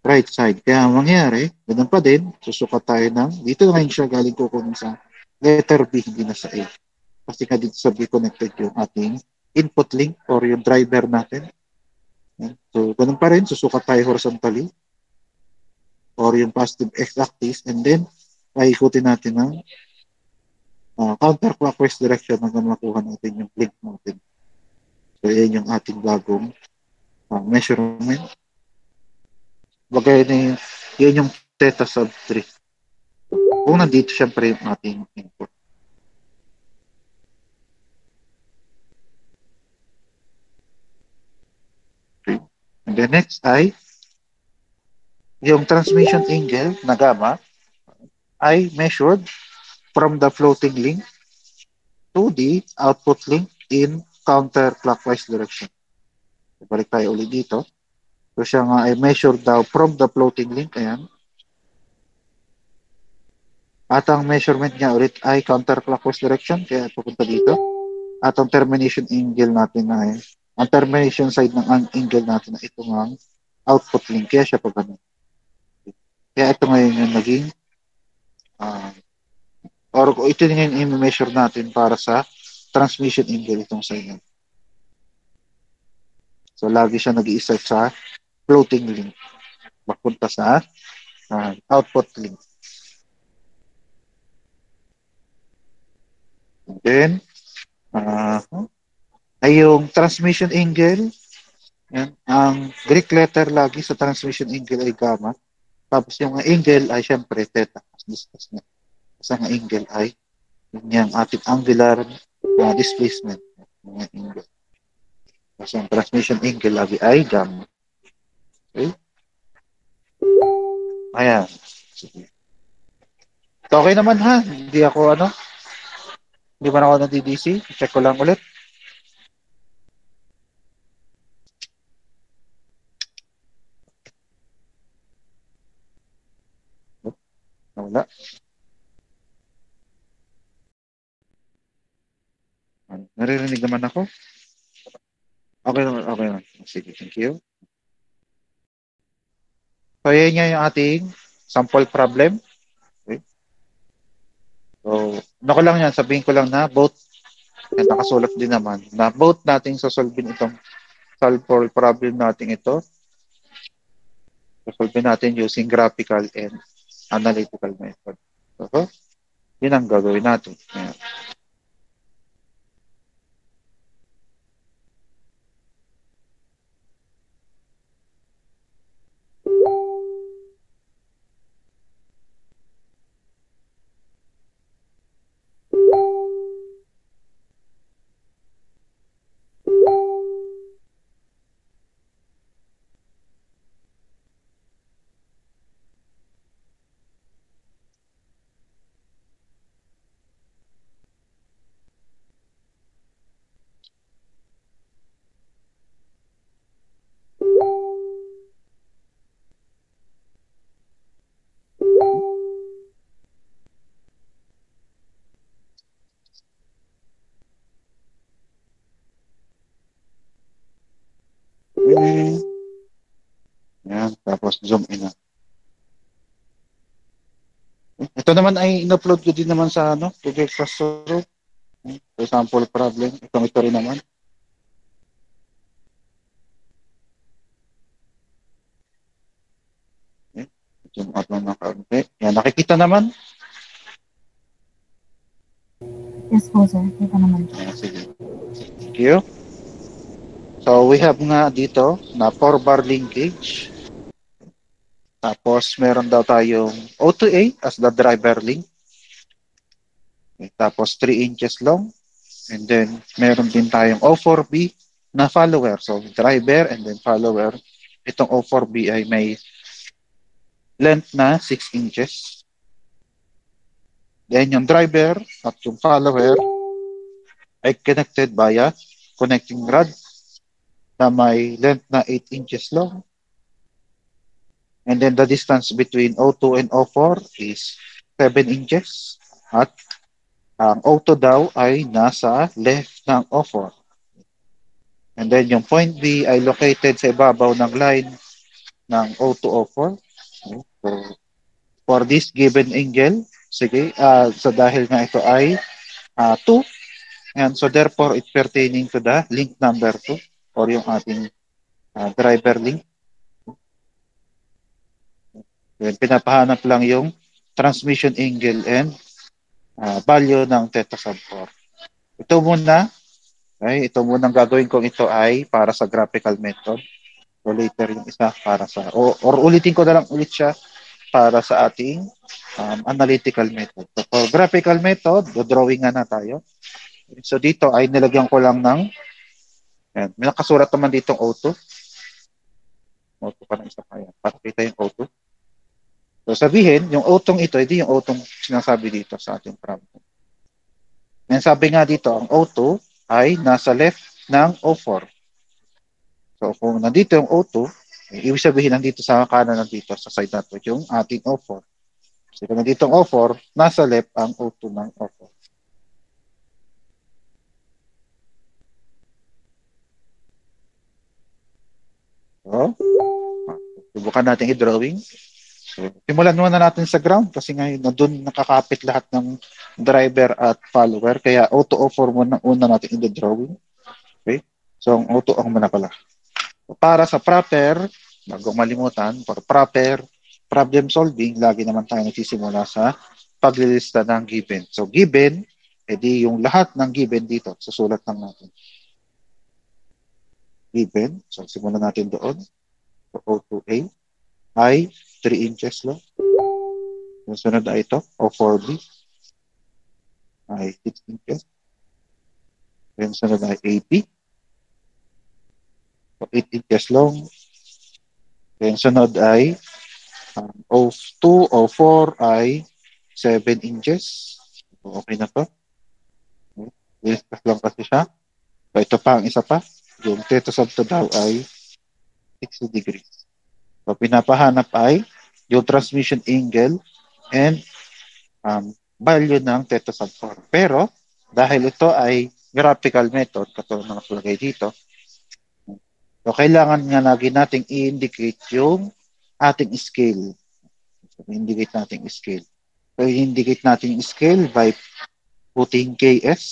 right side. Kaya ang mangyari, ganun pa din, susukat tayo ng, dito na ngayon siya galing kukunin sa letter B, hindi na sa A. Kasi nga dito sa B connected yung ating input link or yung driver natin. So, ganun pa rin, susukat tayo horizontally or yung positive x-axis and then paikutin natin ng counterclockwise direction hanggang makuha natin yung link natin. So, yan yung ating bagong measurement. Bagay na yun yung theta sub 3. Kung nandito syempre yung ating input. Okay. And the next ay yung transmission angle na gamma ay measured from the floating link to the output link in counterclockwise direction. Balik tayo ulit dito. So siya nga ay measured daw from the floating link. Ayan. At ang measurement niya ulit ay counterclockwise direction. Kaya pupunta dito. At ang termination angle natin ay ang termination side ng angle natin na ito nga output link. Kaya siya pa ganun. Kaya ito ngayon yung naging or ito yung i-measure natin para sa transmission angle itong side natin. So, lagi siya nag-iisa sa floating link papunta sa output link. And then, ay yung transmission angle, yan, ang Greek letter lagi sa transmission angle ay gamma. Tapos yung angle ay syempre theta. As discuss na. Kasi ang angle ay yung ating angular displacement. Yung angle. Kasi ang transmission angle lagi ay gamma. Okay? Ayan. Sige. Okay naman ha. Hindi man ako na-DDC. Check ko lang ulit. Wala. Naririnig naman ako. Okay naman. Sige, thank you. So, yan nga yung ating sample problem. Okay. So, ko lang yan, sabihin ko lang na both, yan, nakasulat din naman, na both nating sasolvin itong sample problem natin ito. Sasolvin natin using graphical and analytical method. So, yun ang gagawin natin. Yan. Yan, tapos zoom in na. Ito naman ay in-upload ko din naman sa Google Classroom. For sample problem. Ito rin naman. Okay. Zoom out lang ng kaunti. Yan, nakikita naman. Yes po, sir. Kita naman. Sige. Thank you. So, we have nga dito na 4-bar linkage. Tapos, meron daw tayong O2A as the driver link. Okay, tapos, 3 inches long. And then, meron din tayong O4B na follower. So, driver and then follower. Itong O4B ay may length na 6 inches. Then, yung driver at yung follower ay connected via connecting rod na may length na 8 inches long. And then the distance between O2 and O4 is 7 inches. At ang O2 daw ay nasa left ng O4. And then yung point B ay located sa ibabaw ng line ng O2-O4. Okay. So, for this given angle, sige, so dahil nga ito ay 2, and so therefore it's pertaining to the link number 2 or yung ating driver link. Then, pinapahanap lang yung transmission angle and value ng theta sub 4. Ito muna, okay, ito muna ang gagawin kong ito ay para sa graphical method. So later yung isa para sa, or ulitin ko na lang ulit siya para sa ating analytical method. So for graphical method, drawing na tayo. So dito ay nilagyan ko lang ng, yan, may nakasulat naman ditong O2. O2 pa na isa pa yan, para kita yung O2. So sabihin, yung O2 ito, hindi yung O2 sinasabi dito sa ating problem. Yan, sabi nga dito, ang O2 ay nasa left ng O4. So kung nandito yung O2, ibig sabihin nandito sa kanan nandito sa side natin yung ating O4. So kung nandito ang O4, nasa left ang O2 ng O4. So, subukan natin i-drawing. So, simulan muna natin sa ground kasi ngayon doon nakakapit lahat ng driver at follower. Kaya O2-O4 muna una natin i-drawing. Okay? So, ang O2 ang muna pala. So, para sa proper bago malimutan, for proper problem solving, lagi naman tayo nagsisimula sa paglilista ng given. So, given, edi yung lahat ng given dito, susulat lang natin. Given, so simulan natin doon. So, O2A ay 3 inches lang. Yung sunod ay ito, O4B ay 6 inches. Yung sunod ay AP. So, 8 inches long. Yung sunod ay O2, O4 ay 7 inches. So, okay na to. Discuss lang kasi siya. So, ito pa ang isa pa. Yung theta sub to daw ay 60 degrees. So, pinapahanap ay yung transmission angle and value ng theta sub 4. Pero, dahil ito ay graphical method, katulad ng nakalagay dito, so kailangan nga lagi nating i-indicate yung ating scale. So, i-indicate natin scale. So, i-indicate natin yung scale by putting KS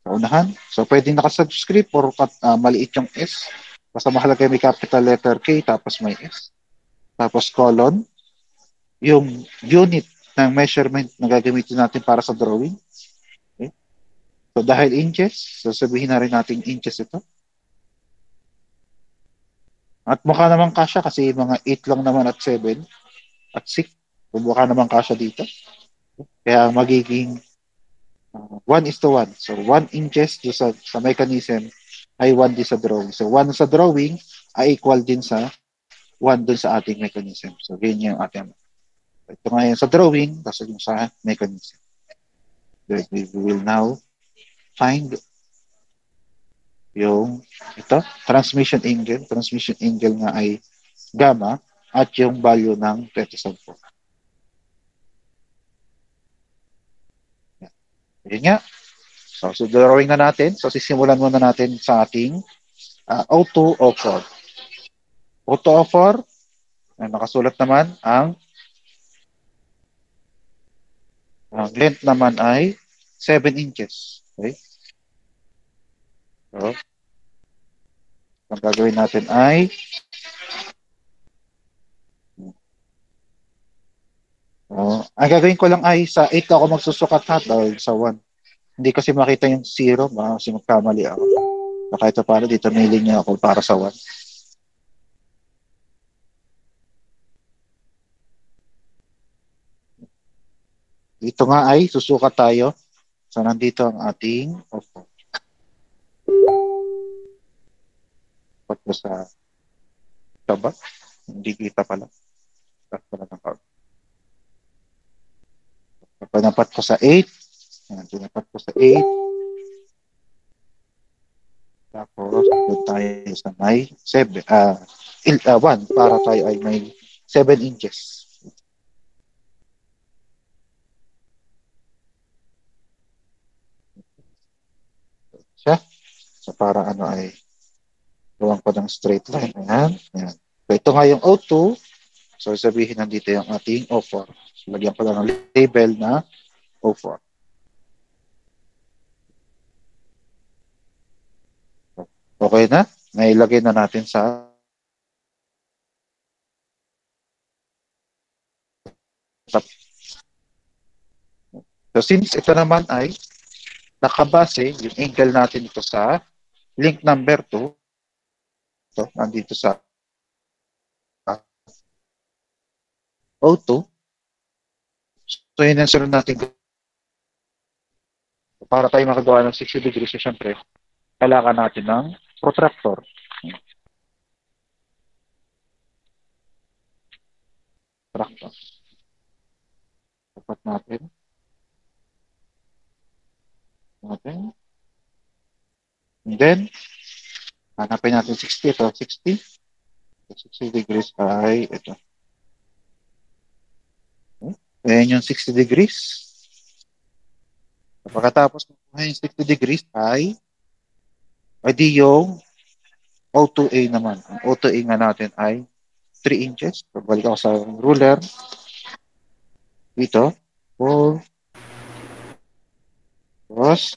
sa unahan. So, pwedeng nakasubscript or maliit yung S. Basta mahalaga may capital letter K tapos may S. Tapos colon, yung unit ng measurement na gagamitin natin para sa drawing. Okay? So, dahil inches, sasabihin na rin natin inches ito. At mukha naman kasya kasi mga 8 lang naman at 7 at 6. So, mukha naman kasya dito. Kaya magiging 1:1. So, 1 inches sa mechanism ay 1 din sa drawing. So, 1 sa drawing ay equal din sa 1 dun sa ating mechanism. So, ganyan yung ating. Ito nga yung sa drawing, tapos yung sa mechanism. We will now find yung ito, transmission angle. Transmission angle nga ay gamma at yung value ng 30 sub 4. Yan nga. So, drawing na natin. So, sisimulan muna natin sa ating O2, O4. O2, O4, nakasulat naman ang length naman ay 7 inches. Okay? So, ang gagawin natin ay ang gagawin ko lang ay sa 8 ako magsusukat ha dahil sa 1. Hindi kasi makita yung 0, kasi magkamali ako. So, kahit paano dito may linya ako para sa 1. Dito nga ay susukat tayo. So, nandito ang ating O4. Pagka sa kaba, hindi kita pala. Pala ng kaba. Pagpanapat ko sa 8. Pinapat ko sa 8. Tapos, doon tayo sa may 7, 1 para tayo ay may 7 inches. Siya. So, para ano ay gawang ko ng straight line. Ayan. Ayan. So, ito nga yung O2. So, sabihin nandito yung ating O4. So, lagyan ko lang ng label na O4. Okay na? Nailagay na natin sa top. So, since ito naman ay nakabase, yung angle natin ito sa link number 2. Ito, nandito sa O2. So, yun ang sunod natin. Para tayo makagawa ng 60 degrees, so, syempre, kailangan natin ng protractor. Protractor. Dapat natin. And then, hanapin natin 60. Ito, 60. 60 degrees ay ito. Ayan yung 60 degrees. Pagkatapos makuha yung 60 degrees ay di yung O2A naman. Ang O2A nga natin ay 3 inches. Pagbalik ako sa ruler. Dito. 4. Tapos,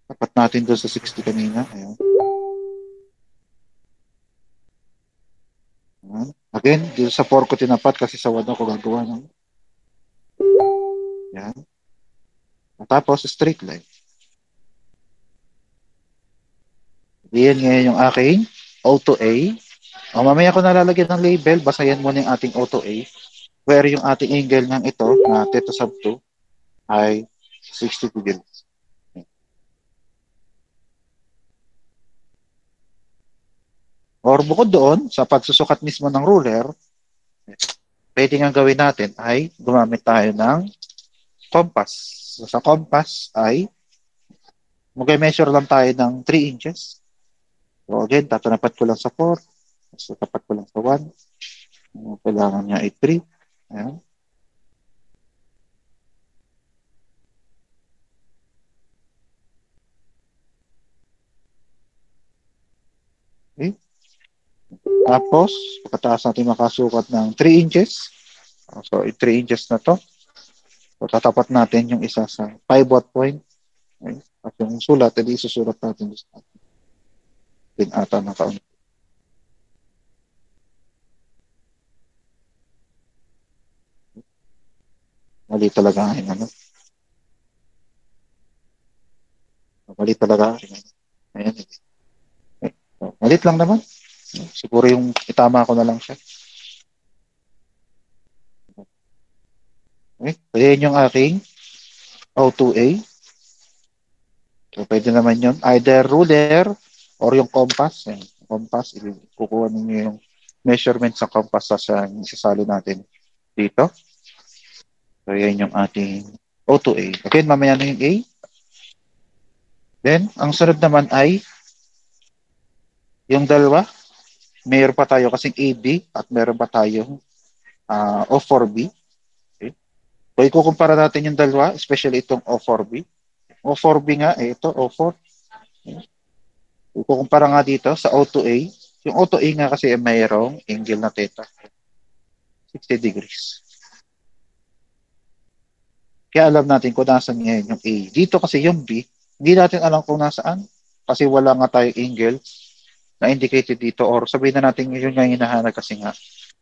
tapat natin doon sa 60 kanina. Ayan. Again, dito sa 4 ko tinapat kasi sa 1 ako gagawa ng yan. Tapos, straight line. Yan ngayon yung aking auto A. O, mamaya ko nalalagyan ng label. Basayan mo yung ating auto A. Where yung ating angle ng ito na theta sub 2 ay 60 degrees. Or bukod doon, sa pagsusukat mismo ng ruler, pwede nga gawin natin ay gumamit tayo ng compass. So, sa compass ay mag-measure lang tayo ng 3 inches. So again, tatanapat ko lang sa 4. So tapat ko lang sa 1. Kailangan niya ay 3. Ayan. Okay. Tapos, pagkataas natin makasukat ng 3 inches. So, 3 inches na to. So, tatapat natin yung isa sa 5 watt point. Okay. At yung sulat, edi isusulat natin sa atin. Din ata na kaunti. Mali talaga ang ano. Mali talaga. Ayan. Okay. So, malit lang naman. Siguro yung itama ko na lang siya. Okay. So, yan yung aking O2A. So, pwede naman yun. Either ruler or yung compass. Yan. Compass, kukuha ninyo yung measurement sa compass sa isasali natin dito. So, yan yung ating O2A. Okay, mamaya na yung A. Then, ang sunod naman ay yung dalawa. Mayroon pa tayo kasing AB at meron pa tayong O4B. Okay. So, ikukumpara natin yung dalawa, especially itong O4B. O4B nga, ito, O4. Okay. Ikukumpara nga dito sa O2A. Yung O2A nga kasi mayroong angle na theta. 60 degrees. Kaya alam natin kung nasan ngayon yung A. Dito kasi yung B, hindi natin alam kung nasaan. Kasi wala nga tayong angle na indicated dito or sabihin na natin yun nga yung hinahanap kasi nga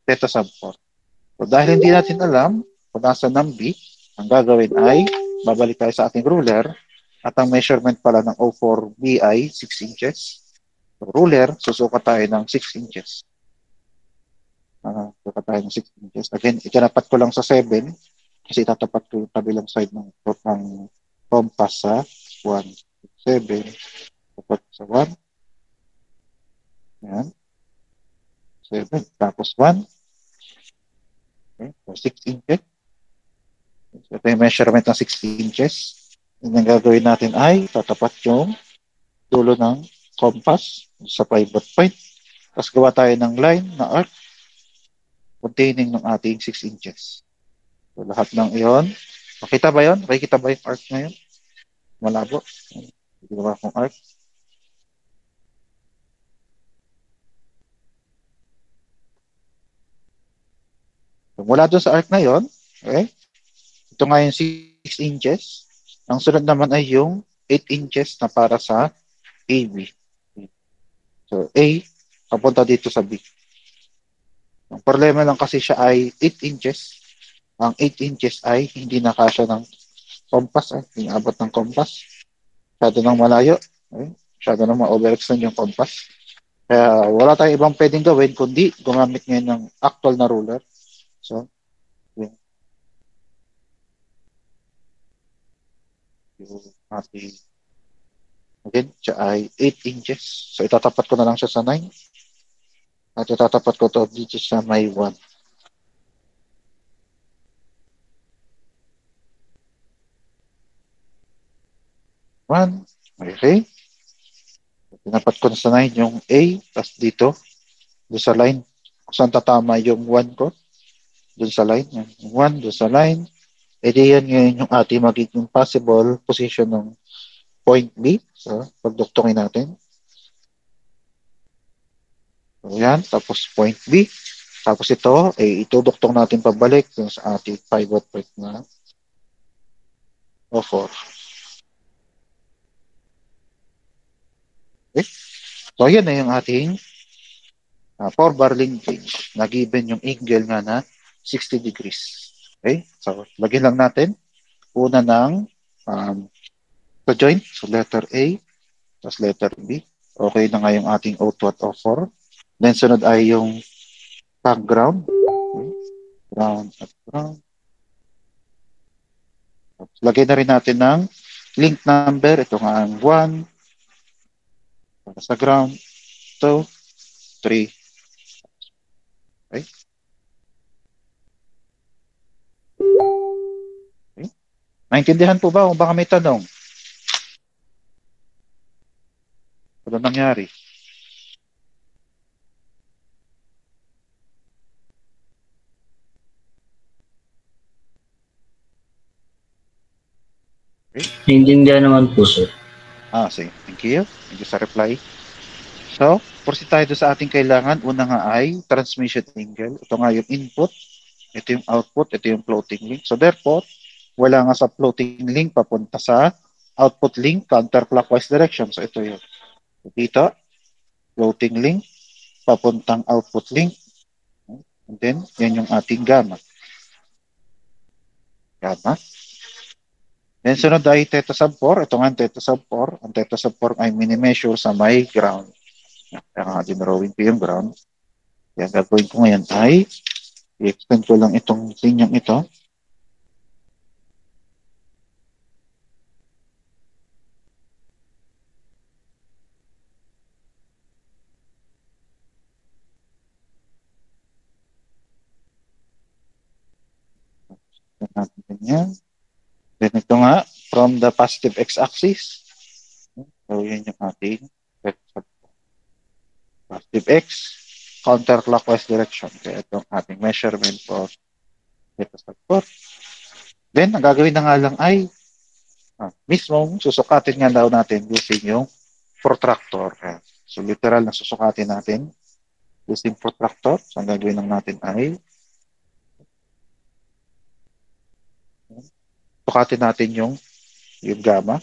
theta sub 4. So dahil hindi natin alam kung nasaan ng B, ang gagawin ay babalik tayo sa ating ruler at ang measurement pala ng O4B ay 6 inches. So ruler, susukat tayo ng 6 inches. Susukat tayo ng 6 inches. Again, ikanapat ko lang sa 7 kasi tatapat ko yung kabilang side ng compass sa 1, 7, tapat sa 1, yan, 7, tapos 1, okay, so 6 inches. So ito yung measurement ng 6 inches. Yung gagawin natin ay tatapat yung dulo ng compass sa pivot point. Tapos gawa tayo ng line na arc containing ng ating 6 inches. So lahat ng iyon. Makita ba yun? Makikita ba yung arc ngayon? Malabo. Gawa kong arc. So, mula doon sa arc na yon, okay? Ito nga yung 6 inches. Ang sunod naman ay yung 8 inches na para sa AB. So, A, papunta dito sa B. Ang problema lang kasi siya ay 8 inches. Ang 8 inches ay hindi nakasya ng compass. Hindi abot ng compass. Masyado nang malayo. Okay? Masyado nang ma-overextend yung compass. Kaya wala tayong ibang pwedeng gawin kundi gumamit ngayon ng actual na ruler. So, yung ating again, siya ay 8 inches. So, itatapat ko na lang siya sa 9. At itatapat ko to dito sa may 1. 1. Okay. Tinapat ko na sa 9 yung A. Tapos dito, doon sa line. Kung saan tatama yung 1 ko. Doon sa line. Yung 1, doon sa line. E di yan ngayon yung ating magiging possible position ng point B. So, pagduktungin natin. So, yan. Tapos point B. Tapos ito, ituduktong natin pabalik dun sa ating pivot point na O4. Okay? So, yan na yung ating 4-bar linkage na given yung angle nga na 60 degrees. Okay? So, lagyan lang natin una ng sa joint. So, letter A, tapos letter B. Okay na nga yung ating O2 at O4. Then, sunod ay yung background. Okay? Ground at ground. Tapos, lagay na rin natin ng link number. Ito nga ang 1. Para sa ground. 2, 3. Okay? Okay? Naintindihan po ba o baka may tanong? Ano nangyari? Okay? Naintindihan naman po, sir. Sige. Thank you. Thank you sa reply. So, proceed tayo sa ating kailangan. Una nga ay transmission angle. Ito nga yung input. Ito yung output. Ito yung floating link. So, therefore, wala nga sa floating link papunta sa output link counterclockwise direction. So, ito yun. Dito, floating link papuntang output link. And then, yan yung ating gamma. Gamma. Then, sunod ay theta sub 4. Ito nga ang theta sub 4. Ang theta sub 4 ay mini-measure sa may ground. Kaya nga, dinrawing ko yung ground. Kaya gagawin ko ngayon ay i-extend ko lang itong linyang ito. Natin ganyan. Then ito nga, from the positive x-axis. So, yun yung ating positive x, counterclockwise direction. Kaya itong ating measurement for theta sub 4. Then, ang gagawin na nga lang ay mismo susukatin nga daw natin using yung protractor. So, literal na susukatin natin using protractor. So, ang gagawin lang natin ay sukatin natin yung gamma.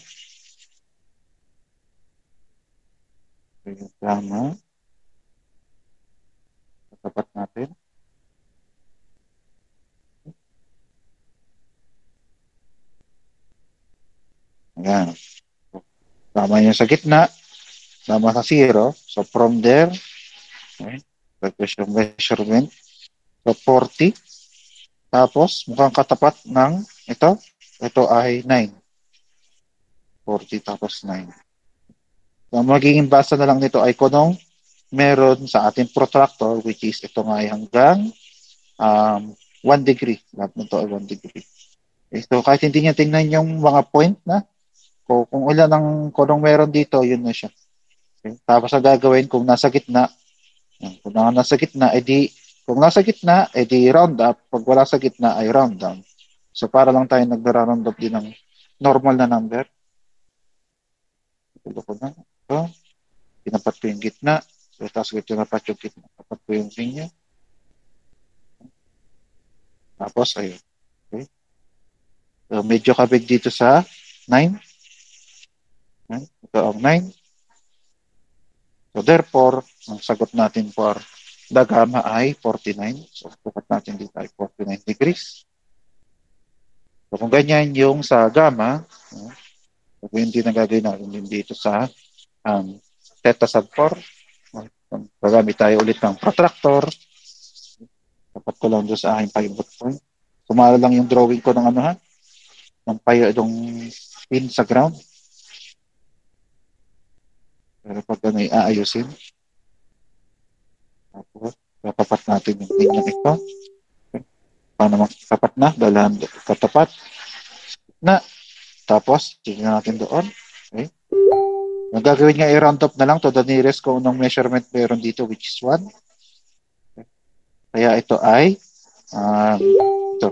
Yung gamma. Tapat natin. Ayan. Tama yung sa gitna. Tama sa 0. So, from there, okay, yung measurement. So, 40. Tapos, mukhang katapat ng ito. Ito ay 9. 40 tapos 9. So, magiging basa na lang nito ay kunong meron sa ating protractor, which is ito nga ay hanggang 1 degree. Lahat nito ay 1 degree. Okay, so, kahit hindi niya tingnan yung mga point na, kung ilan ang kunong meron dito, yun na siya. Okay? Tapos, ang gagawin, kung nasa gitna, kung nasa gitna, edi round up. Pag wala sa gitna, ay round down. So, para lang tayo nag-round up din ng normal na number. Ito ko na. So, tinapat ko yung gitna. So, tapos ko tinapat yung gitna. Tapat ko yung linya. Tapos, ayun. Okay. So, medyo kabig dito sa 9. Ito ang 9. So, therefore, ang sagot natin for the gamma ay 49. So, tukat natin dito ay 49 degrees. So, kung ganyan yung sa gamma, kung hindi na gagawin natin din dito sa theta sub 4, gagamit tayo ulit ng protractor. Dapat ko lang doon sa aking pivot point. Sumala lang yung drawing ko ng ng pin sa ground. Pero pag aayusin, tapos tatapat natin yung linyang ito. Okay. Paano tapat na? Dalahan katapat na. Tapos, tignan natin doon. Okay. Ang gagawin nga i-round up na lang to the nearest kung anong measurement meron dito, which is 1. Okay. Kaya ito ay ito.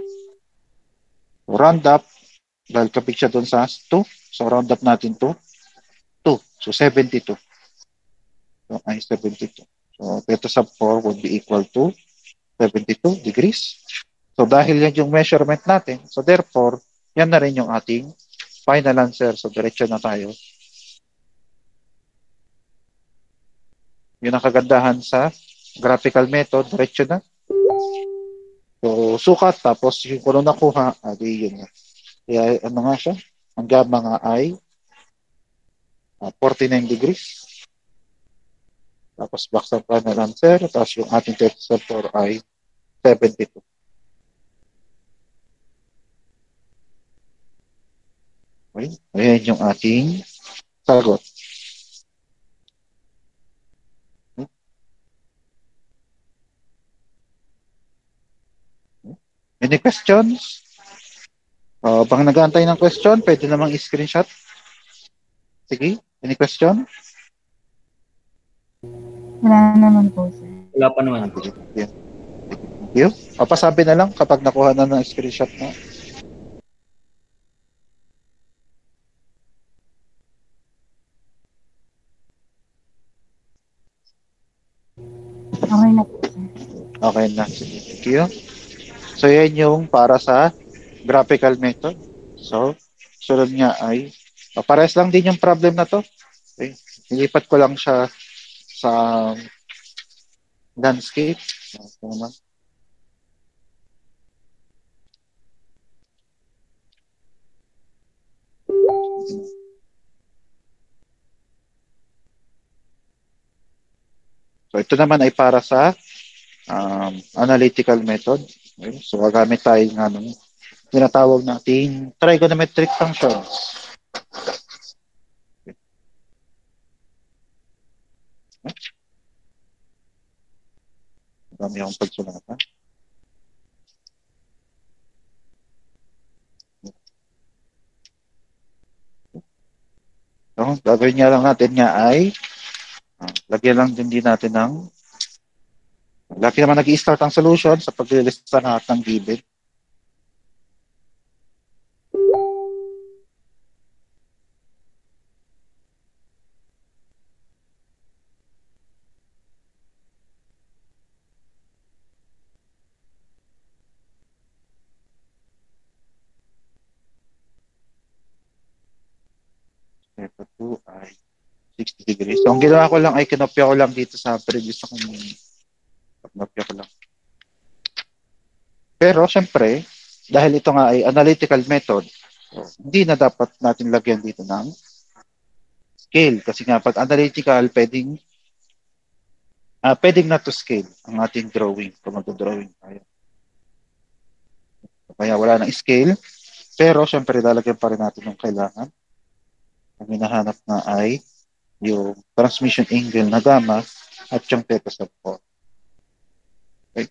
So, round up, dahil kapig siya doon sa 2. So, round up natin to 2. So, 72. So, ay 72. So, theta sub 4 would be equal to 72 degrees. So, dahil yan yung measurement natin, so therefore, yan na rin yung ating final answer. So, diretso na tayo. Yun ang kagandahan sa graphical method, diretso na. So, sukat, tapos yung kuno nakuha, di yun na. Kaya, ano nga siya? Ang gamma nga ay 49 degrees. Tapos, box ng final answer. Tapos, yung ating test score ay 72. Okay? Ayan yung ating sagot. Any questions? Bang nag-aantay ng question, pwede namang i-screenshot. Sige, any question? Wala naman po, sir. Wala pa naman po. Sige. Thank you. Pasabi na lang kapag nakuha na ng screenshot mo. Okay na po, sir. Okay na. Sige, thank you. So, yan yung para sa graphical method. So, sunod nga ay, pares lang din yung problem na to. Okay. Nilipat ko lang siya sa landscape. Ito naman. So, ito naman ay para sa analytical method. Okay. So, gagamit tayo ng tinatawag nating trigonometric functions. Dami akong pagsulatan. So, gagawin nga lang natin nga ay lagyan lang din natin ng lagi naman nag-i-start ang solution sa paglilista ng lahat ng given. Ito po ay 60 degrees. So, ang ginawa ko lang ay kinopya ko lang dito sa previous akong kinopya ko lang. Pero, syempre, dahil ito nga ay analytical method, so, hindi na dapat natin lagyan dito ng scale. Kasi nga, pag analytical, pwedeng not to scale ang ating drawing. Kung mag-drawing tayo. Kaya wala nang scale. Pero, syempre, lalagyan pa rin natin yung kailangan. Ang hinahanap na ay yung transmission angle na gamma at yung theta sub 4. Okay.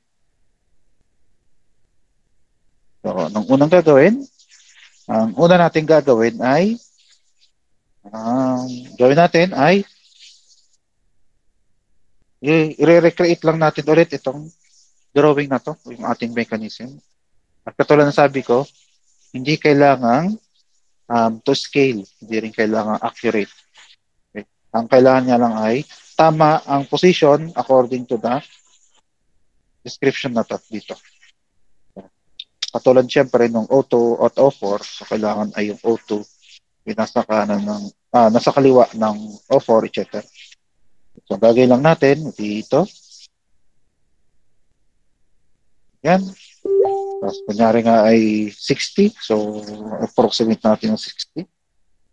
So, ang unang gagawin, ang una natin gagawin ay i-recreate lang natin ulit itong drawing na to, yung ating mechanism. At katulad ng sabi ko, hindi kailangang to scale, hindi rin kailangang accurate. Okay. Ang kailangan niya lang ay tama ang position according to the description na to dito. Katulad siyempre nung O2 at O4, so kailangan ay yung O2 yung nasa kanan ng nasa kaliwa ng O4, etc. So bagay lang natin dito. Yan. Tapos kunyari nga ay 60, so approximate natin yung 60.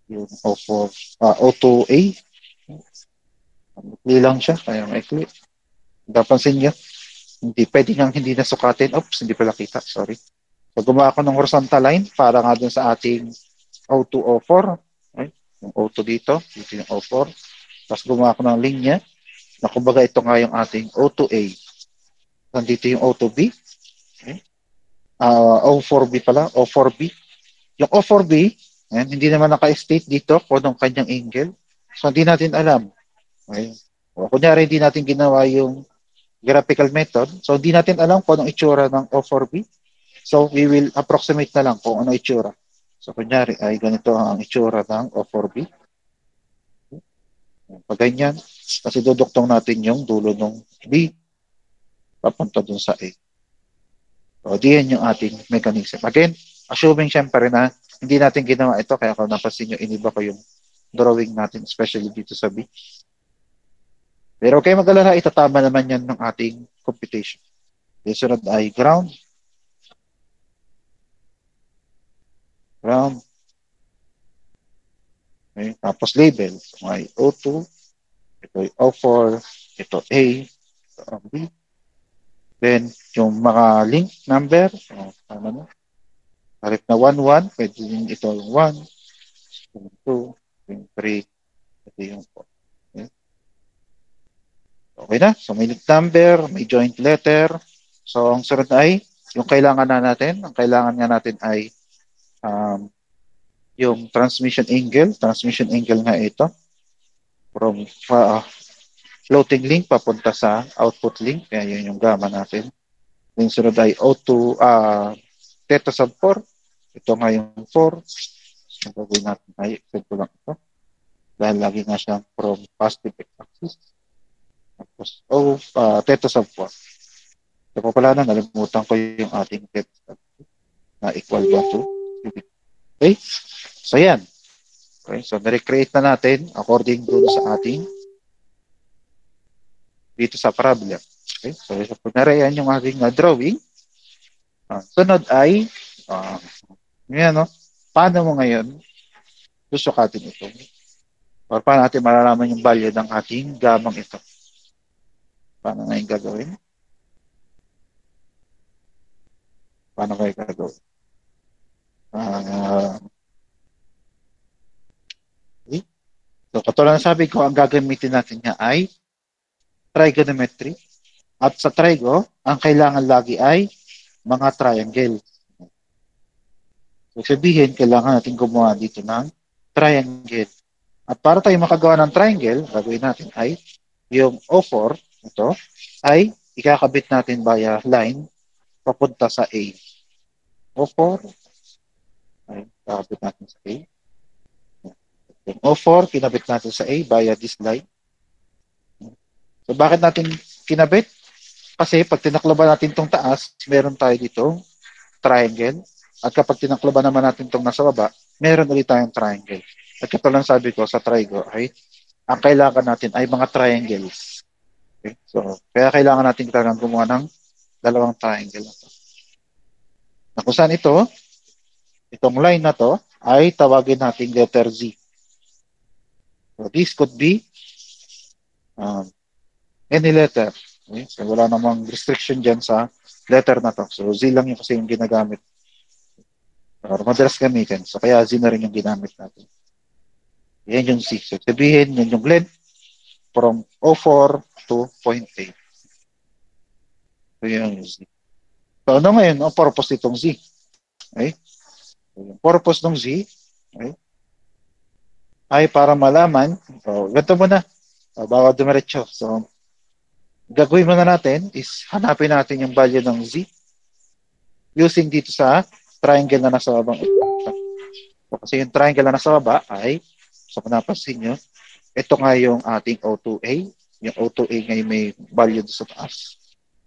Yung O4, O2A. Maikli lang siya, kaya maikli. Napansin niyo, hindi pwede nang hindi nasukatin. Oops, hindi pala kita, sorry. So gumawa ako ng horizontal line para nga dun sa ating O2, O4. Okay? Yung O2 dito yung O4. Tapos gumawa ako ng linya na kumbaga ito nga yung ating O2A. Nandito yung O2B. Okay? O4B pala, O4B. Yung O4B, ayan, hindi naman naka-state dito kung anong kanyang angle. So hindi natin alam. Okay? O, kunyari hindi natin ginawa yung graphical method. So hindi natin alam kung anong itsura ng O4B. So we will approximate na lang kung ano itsura. So kunyari ay ganito ang itsura ng O4B. Pag ganyan, kasi duduktong natin yung dulo ng B papunta dun sa A. So diyan yung ating mechanism. Again, assuming syempre na hindi natin ginawa ito, kaya kung napansin nyo, iniba ko yung drawing natin, especially dito sa B. Pero okay mag-alala, itatama naman yan ng ating computation. Yung sunod ay ground. Ground. Okay. Tapos label. So, ay O2. Ito ay O4. Ito A. Ito ang B. Then, yung mga link number. So, tama na. Correct na 1, 1. Pwede din ito yung 1. Yung 2. Yung 3. Ito yung 4. Okay. Okay na. So, may link number. May joint letter. So, ang sunod ay yung kailangan na natin. Ang kailangan nga natin ay yung transmission angle. Transmission angle nga ito. From floating link papunta sa output link. Kaya yun yung gamma natin. Yung sunod ay O2, theta sub 4. Ito nga yung 4. Ang gagawin natin ay extend ko lang ito. Dahil lagi nga siyang from positive x-axis. Tapos theta sub 4. Ito pa pala na, nalimutan ko yung ating theta sub 4 na equal to 2. Okay? So yan. Okay, so na-recreate na natin according dun sa ating dito sa problem. Okay, so yan yung ating drawing. Sunod ay yan, no? Paano mo ngayon susukatin ito? Or paano natin malalaman yung value ng ating gamang ito? Paano ngayon gagawin? Paano kayo gagawin? Okay. So, katulad na sabi ko, ang gagamitin natin niya ay trigonometry. At sa trigo, ang kailangan lagi ay mga triangle. So, sabihin, kailangan natin gumawa dito ng triangle. At para tayo makagawa ng triangle, gagawin natin ay yung O4, ito, ay ikakabit natin via line papunta sa A. O4, ay ikakabit natin sa A. Yung O4, kinabit natin sa A via this line. So, bakit natin kinabit? Kasi pag tinaklaban natin itong taas, meron tayo dito triangle. At kapag tinaklaban naman natin itong nasa baba, meron ulit tayong triangle. At katulad sabi ko sa trigo ay ang kailangan natin ay mga triangles. Okay? So, kaya kailangan natin talagang gumawa ng dalawang triangle na to. Na kung saan ito, itong line na to ay tawagin natin letter Z. So, this could be any letter. Okay? So, wala namang restriction dyan sa letter na to. So, Z lang yung kasi yung ginagamit. Or madalas gamitin. So, kaya Z na rin yung ginamit natin. Yan yung Z. So, sabihin, yan yung length from O4 to point A. So, yan yung Z. So, ano ngayon ang purpose nitong Z? Okay? So, yung purpose ng Z ay para malaman, so, ganito muna, bawa dumiretso. So, gagawin muna natin is hanapin natin yung value ng Z using dito sa triangle na nasa babang ito. So, kasi yung triangle na nasa baba ay, so kung napansin nyo, ito nga yung ating O2A. Yung O2A ngayon may value sa taas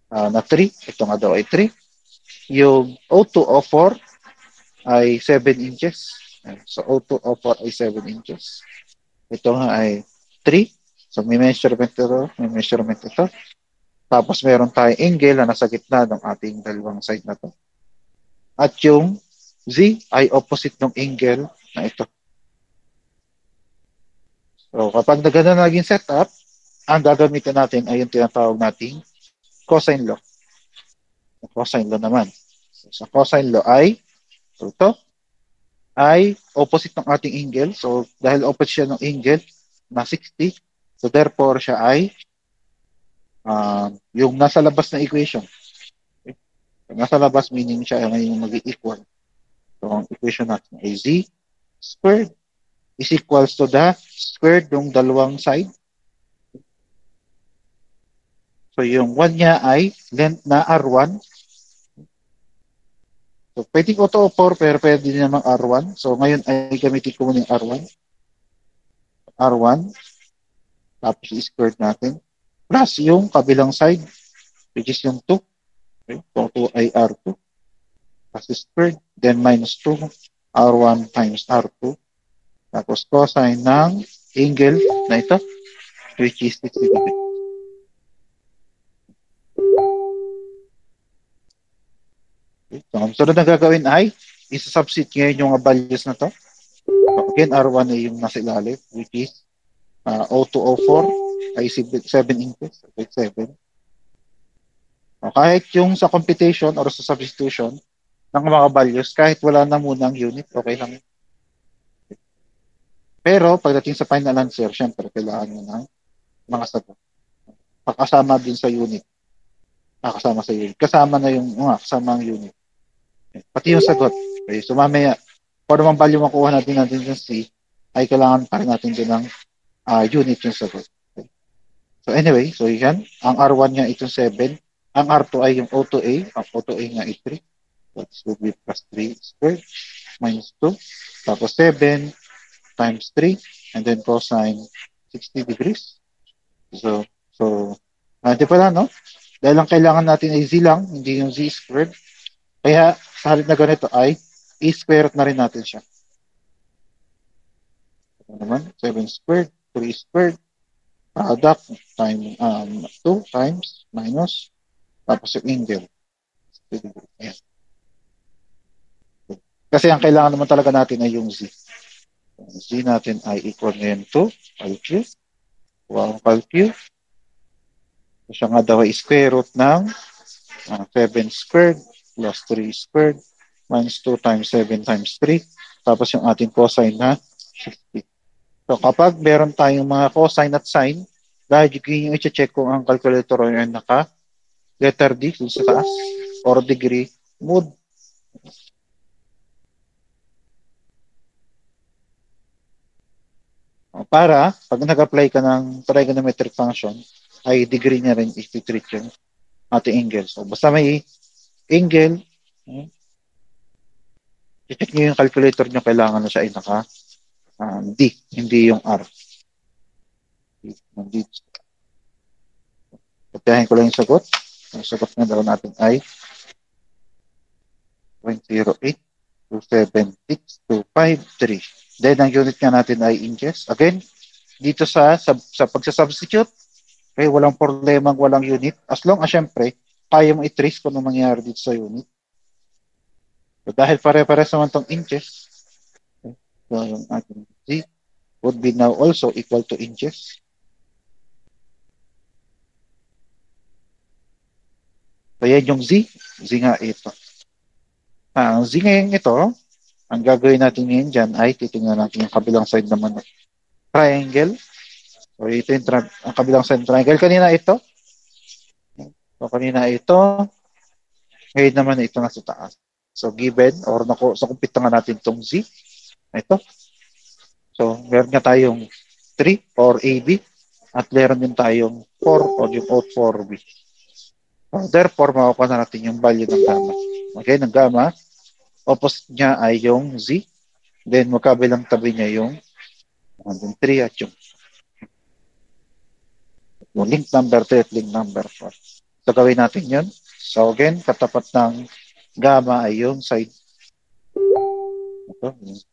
na 3. Ito nga daw ay 3. Yung O2O4 ay 7 inches. So, O2O4 ay 7 inches. Ito nga ay 3. So, may measurement ito. May measurement ito. Tapos, meron tayong angle na nasa gitna ng ating dalawang side na to. At yung Z ay opposite ng angle na ito. So, kapag gano'n na naging setup, ang gagamitin natin ay yung tinatawag nating cosine law. Cosine law naman. So, sa cosine law ay, so ito, ay opposite ng ating angle. So, dahil opposite siya ng angle na 60, so therefore siya ay yung nasa labas na equation. Okay? So, nasa labas meaning siya ay yung mag-equal. So, ang equation natin ay Z squared is equals to the squared ng dalawang side. So, yung 1 niya ay length na R1. So, pwedeng O2O4 pero pwede din namang R1. So, ngayon ay gamitin ko muna yung R1. R1. Tapos, i-squared natin. Plus, yung kabilang side, which is yung 2. Okay? So, 2 ay R2. Plus, squared. Then, minus 2. R1 times R2. Tapos, cosine ng angle na ito, which is 60 degrees. Sunod na gagawin ay, isa-substitute ngayon yung mga values na to. So again, R1 ay yung nasa ilalim, which is O2, O4, ay 7 inches, 7. So, kahit yung sa computation or sa substitution ng mga values, kahit wala na munang unit, okay lang. Pero pagdating sa final answer, syempre, kailangan mo ng mga sagot. Pakasama din sa unit. Kasama sa unit. Kasama na yung, kasama ang unit. Pati yung sagot. Okay, so mamaya, kung anumang value makuha natin yung C, ay kailangan pa rin natin din ng unit yung sagot. Okay. So anyway, so yan. Ang R1 niya itong 7. Ang R2 ay yung O2A. Ang O2A nga ay 3. So this will be plus 3 squared minus 2. Tapos 7 times 3. And then cosine 60 degrees. So di pala, no? Dahil ang kailangan natin ay Z lang, hindi yung Z squared. Kaya sa halip na ganito ay E squared na rin natin siya. Ito naman, 7 squared, 3 squared, product times 2 times minus, tapos yung angle. Ayan. Kasi ang kailangan naman talaga natin ay yung Z. Z natin ay equal ngayon to calculus. Wow, calculus. Siya nga daw ay square root ng 7 squared plus 3 squared minus 2 times 7 times 3. Tapos yung ating cosine na 60. So kapag meron tayong mga cosine at sine, dahil yung i-check kung ang calculator ay naka letter D sa taas or degree mode. Para pag nag-apply ka ng trigonometric function, ay degree niya rin i-treat yung ating angle. So basta may angle, i-check nyo yung calculator nyo, kailangan na siya ay naka D, hindi yung R. Pagkahin ko lang yung sagot. Ang sagot na daw natin ay 0.08276253. Then ang unit nga natin ay inches. Again, dito sa pagsasubstitute, okay, walang problema, walang unit. As long as syempre, kaya mo i-trace kung ano mangyari dito sa unit. So, dahil pare-pares naman itong inches, okay, so yung ating Z would be now also equal to inches. So yan yung Z. Z nga ito. Ang Z ngayon ito, ang gagawin natin ngayon dyan ay titingnan natin yung kabilang side naman ng triangle. So ito yung ang kabilang side ng triangle. Kanina ito. So kanina ito. Ngayon naman ito na sa taas. So given or so kumpita nga natin itong Z. Ito. So meron nga tayong 3 or AB at meron din tayong 4 or yung O4B. So therefore, makukuha na natin yung value ng gamma. Okay, ng gamma. Opposite niya ay yung Z. Then magkabilang tabi niya yung 3 at yung link number 3 at link number 4. So gawin natin yun. So again, katapat ng gamma ay yung side. Ito, yung Z.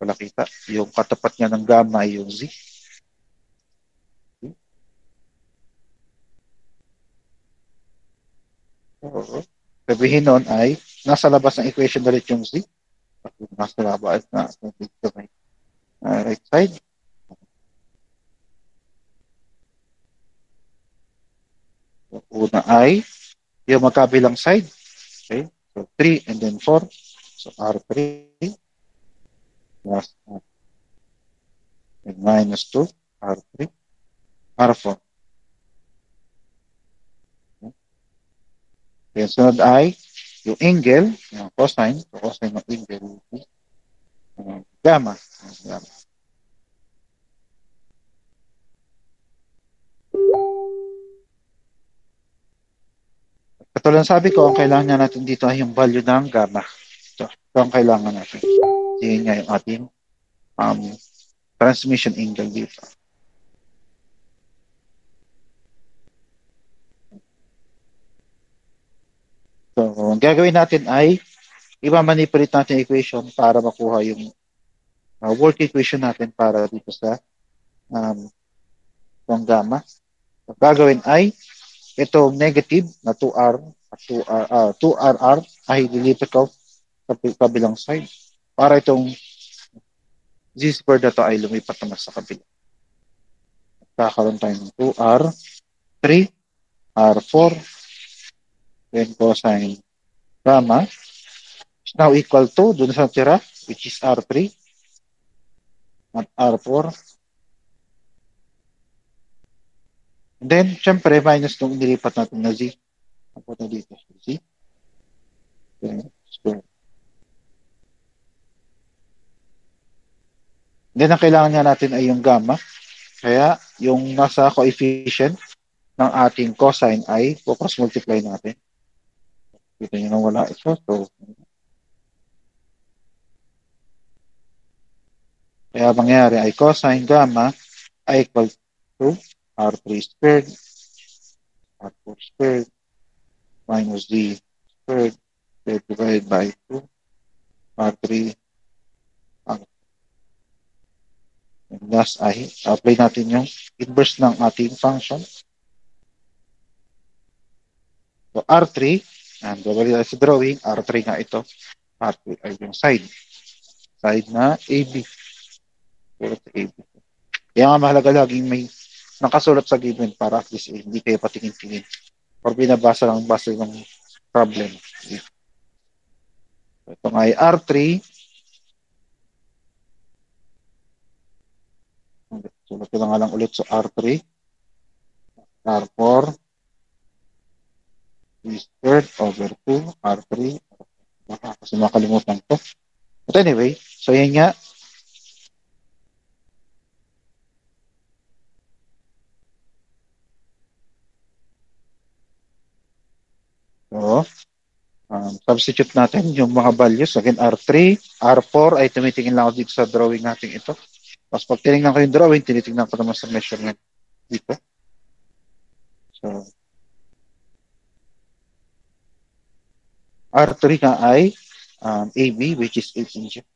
Wala kita. Yung katapat niya ng gamma ay yung Z. So, sabihin nun ay nasa labas ng equation na rin yung Z. Nasa labas na dito may right side. So, una ay yung magkabilang side. Okay. So 3 and then 4. So R3 plus and minus 2 R3 R4. Okay. Sunod ay yung angle, yung cosine. So cosine ng angle gamma. Gamma. Katulad sabi ko, ang kailangan niya natin dito ay yung value ng gamma. So, ito ang kailangan natin. Tingin niya yung ating transmission angle dito. So, ang gagawin natin ay i-manipulate natin yung equation para makuha yung work equation natin para dito sa yung gamma. So, gagawin ay itong negative na 2R 2RR ay lilipat ko sa kabilang side para itong z-squared na to ay lumipat naman sa kabila. Kakaroon tayo ng 2R3, R4, then cosine gamma is now equal to dun sa tira, which is R3 at R4. And then, syempre, minus nung nilipat natin na Z. Ako na dito, Z. Then, square. Then, ang kailangan nga natin ay yung gamma. Kaya, yung nasa coefficient ng ating cosine ay cross multiply natin. Kita nyo na wala ito. So, kaya mangyayari ay cosine gamma ay equal to R3 squared, R4 squared, minus D squared, divided by 2, R3. And last ay, apply natin yung inverse ng ating function. So, R3, and gawin sa drawing, R3 nga ito. R3 ay yung side. Side na AB. Sulat sa AB. Kaya nga mahalaga laging may nakasulat sa given para at least hindi kayo patingin-tingin. Or binabasa lang basa ng problem. Ito nga ay R3. Sulat ko na nga lang ulit sa R3. R4. D squared over 2. R3. Baka kasi makalimutan ko. But anyway, so yan nga. So, substitute natin yung mga values. Again, R3, R4 ay tumitingin lang ako dito sa drawing natin ito. Tapos pag tinignan ko yung drawing, tinitingnan ko naman sa measurement dito. So, R3 nga ay AB, which is 8 inches.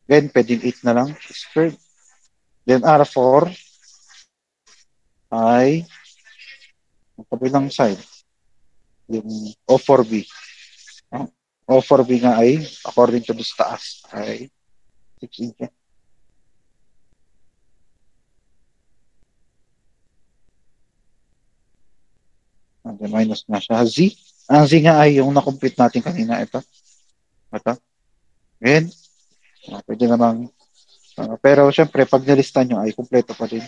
Then, pwedeng 8 na lang, squared. Then, R4 ay ang kabilang side. Yung O4B. O4B nga ay, according to this taas, ay 6 inches. And then minus na siya. Z. Ang Z nga ay yung na-complete natin kanina. Ito. Ngayon, pwede namang, pero syempre, pag nilista nyo ay kumpleto pa din.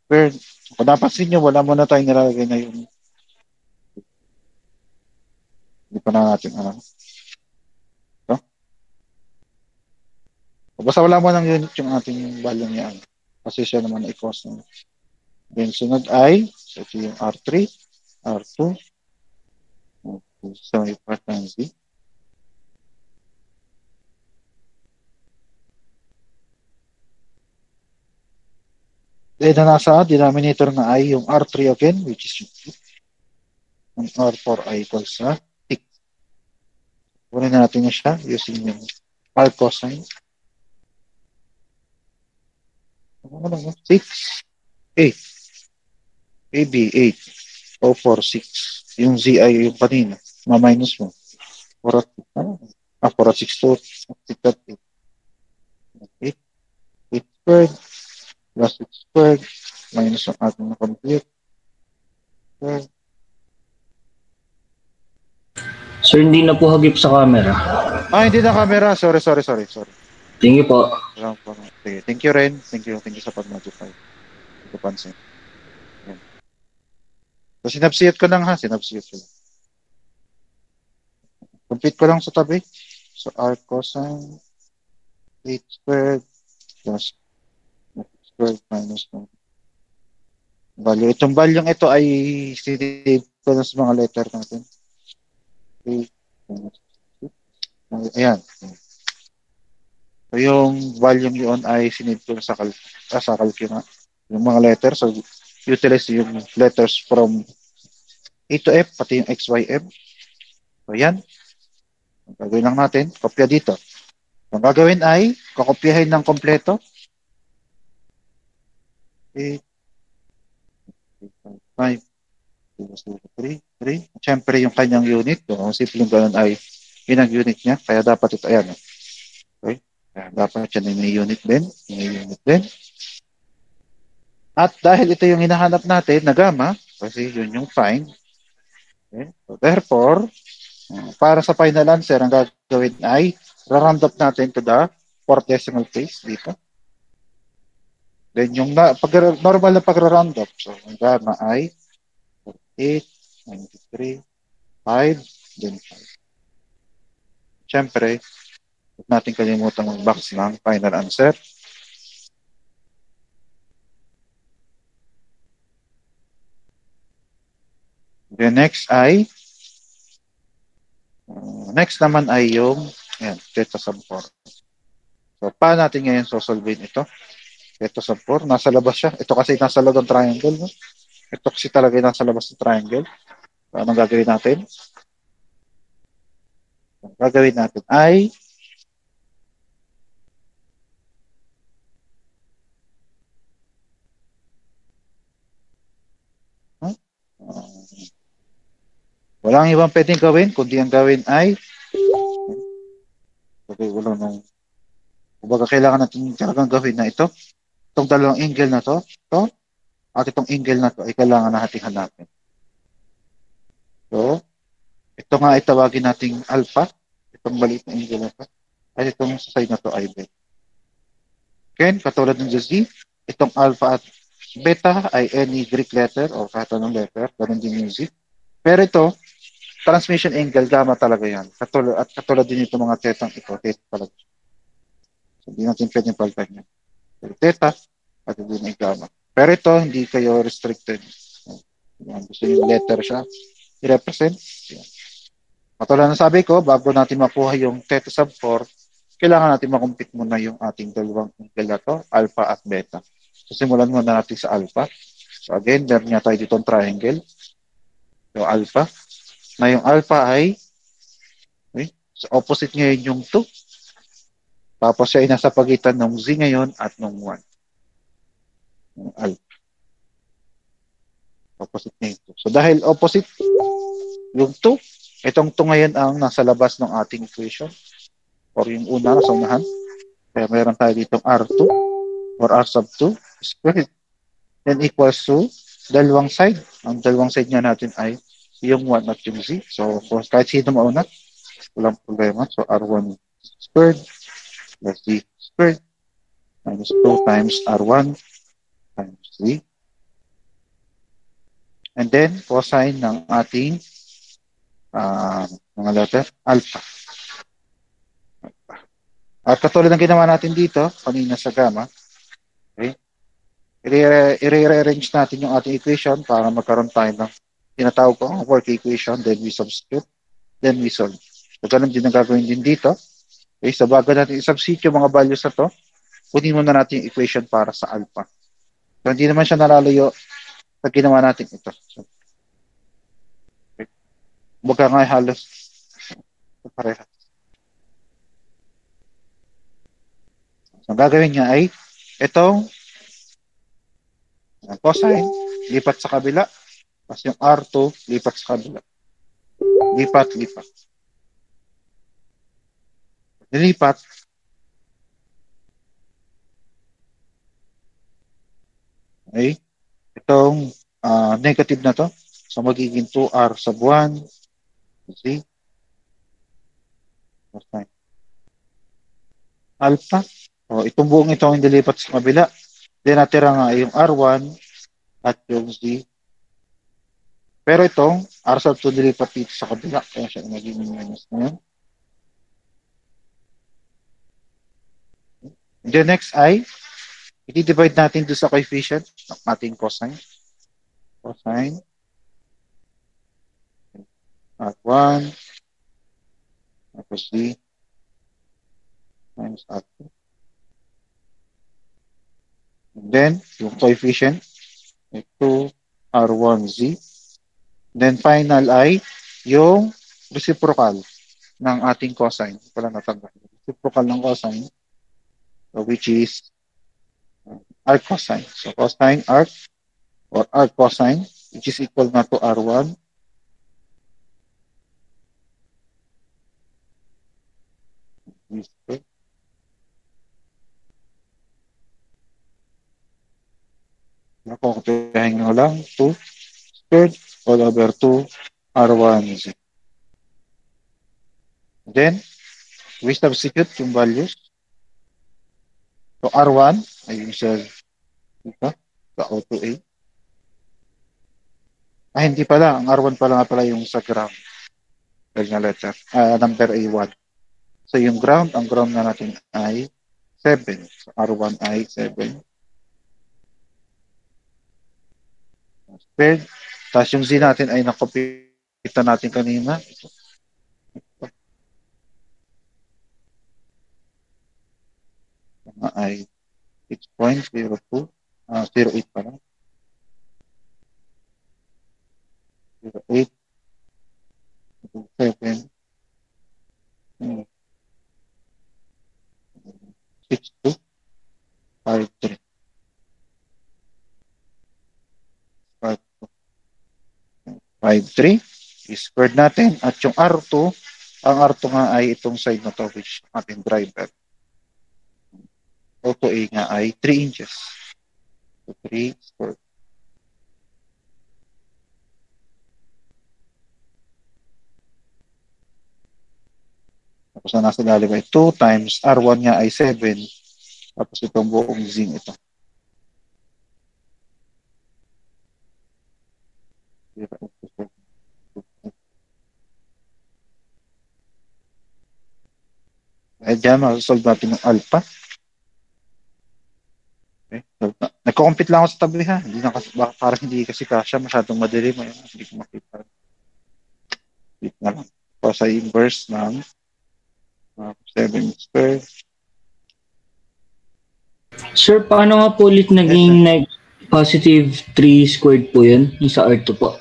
Pero, kung napansin nyo, wala muna tayong nilalagay na yung hindi pa na natin alam. Ito. Basta wala mo ng unit yung ating value niya. Kasi siya naman ay cost. Then, sunod ay, so ito yung R3, R2, so may part ng Z. Then, na nasa denominator na ay yung R3 again, which is yung R4 ay equals sa 6. Kunin natin siya using yung R cosine. 6, 8. AB, 8. O4, 6. Yung Z ay yung kanina. Ma-minus mo. 4 at 6 to 6 at 8. 8 squared plus 6 squared minus ang ating na-complete. Sir, hindi na po hagip sa camera. Hindi na camera. Sorry. Thank you po. Okay. Thank you, Ren. Thank you sa pag-modify. Hindi ko pansin. Yan. So, sinabsiyot ko lang ha. Complete ko lang sa tabi. So, R cosine 8 squared plus 8 squared minus 1. Value. Itong value ito ay sinave ko na sa mga letter natin. Okay. Ayan. So, yung volume yun ay sinave ko sa calculate na. Yung mga letters, so utilize yung letters from A to F, pati yung X, Y, M. So, yan. Ang gagawin lang natin, kopya dito. Ang gagawin ay, kakopyahin ng kompleto. 8, 5, 3, 3. Siyempre, yung kanyang unit, kung simpleng ganun ay yun ang unit niya. Kaya dapat ito, ayan. Okay? Kaya dapat yan ay may unit din. May unit din. At dahil ito yung hinahanap natin na gamma, kasi yun yung find. Okay? So, therefore, para sa final answer, ang gagawin ay ra-round up natin to the fourth decimal place dito. Then yung normal na pag-round up, so ang gamma ay 8, 93, 5, then 5. Siyempre, huwag natin kalimutan mag-box ng final answer. Then next ay, next naman ay yung, ayan, theta sub 4. So, paano natin ngayon sosolvein ito? Theta sub 4, nasa labas siya. Ito kasi nasa loob ng triangle, no? Ito kasi talaga nasa labas ng triangle. So, anong gagawin natin? Ang gagawin natin ay walang ibang pwedeng gawin, kundi ang gawin ay okay, wala nung kumbaga kailangan natin talagang gawin na ito. Itong dalawang angle na to, at itong angle na to ay kailangan natin hanapin. So, ito nga itawagin nating alpha, itong maliit na angle na to, at itong side na to ay beta. Okay, katulad ng Z, itong alpha at beta ay any Greek letter o kahit anong letter, ganun din yung Z. Pero ito, transmission angle, gamma talaga yan. Katulad din ito mga tetang ito, theta talaga. So, hindi natin pwedeng palitan yan. Pero theta, at hindi na gamma. Pero ito, hindi kayo restricted. Yan, gusto yung letter siya, i-represent. Yan. Katulad ng sabi ko, bago natin makuha yung theta sub 4, kailangan natin makumpit muna yung ating dalawang angle na to, alpha at beta. So, simulan muna natin sa alpha. So, again, meron nga tayo dito triangle. So, alpha. Na yung alpha ay okay, so opposite ngayon yung 2. Tapos siya ay nasa pagitan ng Z ngayon at ng 1. Yung alpha. Opposite ngayon 2. So dahil opposite yung 2, itong 2 ngayon ang nasa labas ng ating equation. Or yung una nasa unahan. Kaya mayroon tayo ditong R2 or R sub 2 squared. Then equals to dalawang side. Ang dalawang side nga natin ay yung 1 at yung Z. So kahit sino mauna, walang problema. So R1 squared plus Z squared minus 2 times R1 times Z. And then, cosine ng ating mga letter, alpha. At katulad ng ginawa natin dito, kanina sa gamma, okay, i-rearrange natin yung ating equation para magkaroon tayo ng tinatawag ko work equation, then we substitute, then we solve. So, ganun din ang gagawin din dito. Okay, so bago natin i-substitute yung mga values na to, kunin muna natin yung equation para sa alpha. So, hindi naman siya nalalayo sa ginawa natin ito. So, okay. Baga nga halos parehas. So, ang gagawin niya ay itong cosine, lipat sa kabila. Tapos yung R2, lipat sa kabila. Lipat. Nilipat. Okay. Itong negative na to. So, magiging 2R sub 1. See? Cosine. Alpha. O, itong buong ito ang nilipat sa kabila. Then, natira nga yung R1 at yung Z. Pero itong R sub 2 nilipat dito sa kabila. Kaya siya magiging minus na yun. The next ay, i-divide natin doon sa coefficient ng ating cosine. Cosine at 1 tapos Z minus R2. And then, yung coefficient ay 2R1Z. Then, final ay yung reciprocal ng ating cosine. Wala natanggal. Reciprocal ng cosine, so which is arc cosine. So cosine arc or arc cosine, which is equal na to R1 is equal. Nakukupihin nyo lang 2 squared all over 2 R1 z. Then, we substitute yung values. So R1 ay yung sa dito, sa O2A. Hindi pala. Ang R1 pala nga pala yung sa ground. Dahil na letter. Number A1. So yung ground, ang ground na natin ay 7. So R1 ay 7. Squared. Tapos yung Z natin ay nakopita natin kanina. Ay 6.02. 08 pa lang. 08. 7. 62. 53. 53 squared natin at yung R2, ang R2 nga ay itong side na to which ating driver. O2A nga ay 3 inches. So 3 squared. Tapos na nasa lalim ay 2 times R1 nga ay 7. Tapos itong buong zing ito. Diyan, masolve natin yung alpha. Okay. Nagko-compute lang ako sa tabi ha. Hindi na kasi, parang hindi kasi kasya, masyadong madilim. Ayun, hindi ko makita. Compute na lang. So, sa inverse ng 7 squared. Sir, paano nga po ulit naging positive 3 squared po yun? Yung sa R2 po.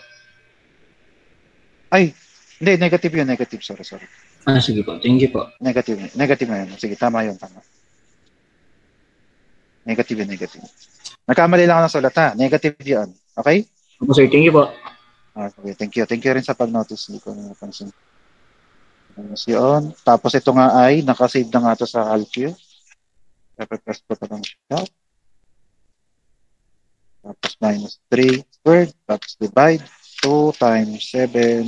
Ay, hindi, negative yun, negative. Sorry. Sige po. Thank you po. Negative na yun. Sige, tama yun, tama. Negative. Nagkamali lang ako ng sulat ha. Negative yun. Okay? Opo sir, thank you po. Okay, thank you. Thank you rin sa pag-notice. Hindi ko napansin. Yun. Tapos ito nga ay nakasave na nga ito sa HALQ. Press ko ito lang siya. Tapos minus 3 squared. Tapos divide. 2 times 7.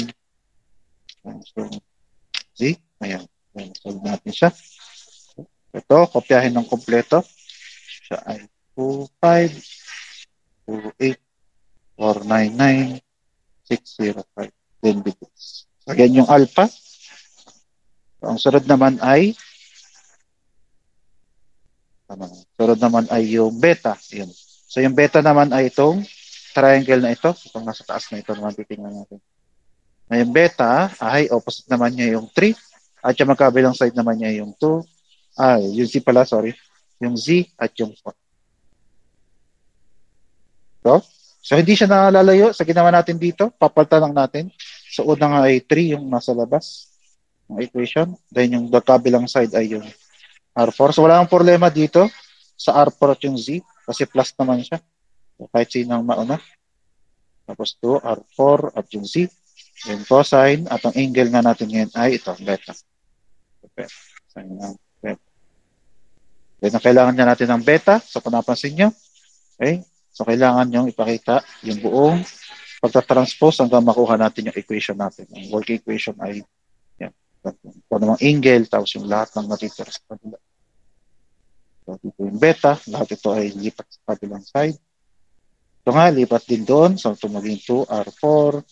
See? Ayan. Solve natin siya. Ito, kopyahin ng kompleto. Siya ay 2, 5, 2, 8, 4, 9, 9, 6, 0, 5, 10 digits. So, yan yung alpha. So, ang sunod naman ay yung beta. Yun. So, yung beta naman ay itong triangle na ito. Itong nasa taas na ito naman titingnan natin. Na yung beta ay opposite naman niya yung 3. At yung magkabilang side naman niya yung 2. Yung Z pala, sorry. Yung Z at yung 4. So hindi siya nalalayo sa ginawa natin dito. Papalitan lang natin. So, una nga ay 3 yung nasa labas ng equation. Then, yung kabilang side ay yung R4. So, wala akong problema dito sa R4 at yung Z kasi plus naman siya. So, kahit sinang mauna. Tapos 2, R4 at yung Z. Yung cosine at ang angle nga natin ngayon ay ito, beta. Then, kailangan niya natin ng beta. So, kung napansin nyo, okay? So, kailangan nyo ipakita yung buong pagta-transpose hanggang makuha natin yung equation natin. Ang work equation ay yan. Kung namang angle, tapos yung lahat ng natitira sa kabila. So, dito yung beta, lahat ito ay lipat sa kabilang side. Ito nga, lipat din doon. So, ito maging 2R4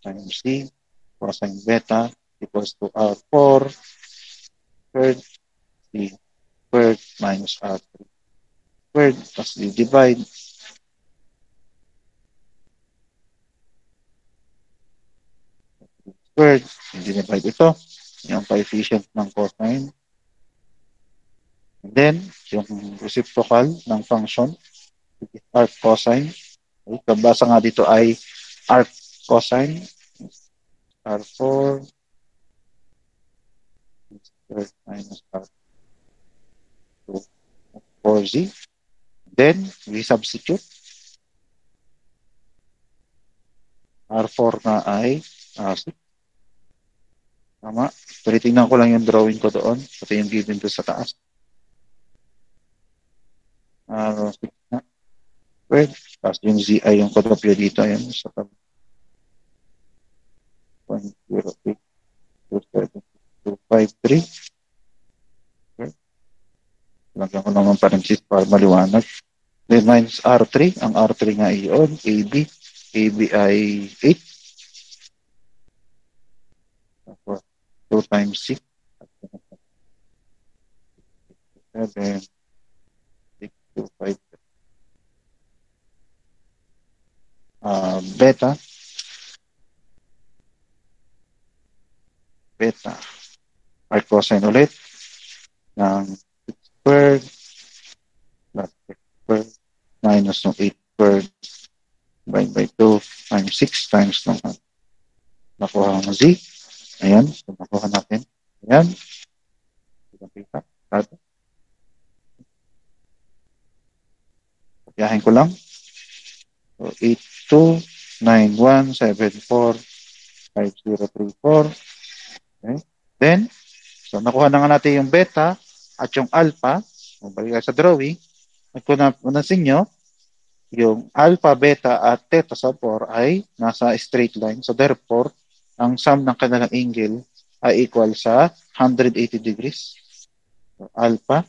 times C cosine beta equals to R4 squared C squared minus R3 squared. Tapos divide. Squared. Divide ito. Yung coefficient ng cosine. And then, yung reciprocal ng function, arc cosine. Okay, kabasa nga dito ay arc cosine. R4 minus R2 4Z. Then, we substitute. R4 na ay tama. Tinitingnan ko lang yung drawing ko doon. Pati yung given doon sa taas. R6 na. Well, tapos yung ZI yung kodopya dito. Ayan. Sa tab. 0.0827.253. Okay. Lagyan ko naman parenthesis para maliwanag. Then minus R3. Ang R3 nga iyon. AB. AB ay 8. Tapos 2 times 6. 7, 6, 2, 5. Beta. Beta. Ay cosine ulit ng 6 squared plus x squared minus ng 8 squared by 2 times 6 times ng nakuha ng z. Ayan. So, nakuha natin. Ayan. Payahin ko lang. So, 8291745034. Okay. Then, so nakuha na nga natin yung beta at yung alpha. Balik sa drawing. Nagkunasin nyo, yung alpha, beta at theta sub 4 ay nasa straight line. So therefore, ang sum ng kanilang angle ay equal sa 180 degrees. So, alpha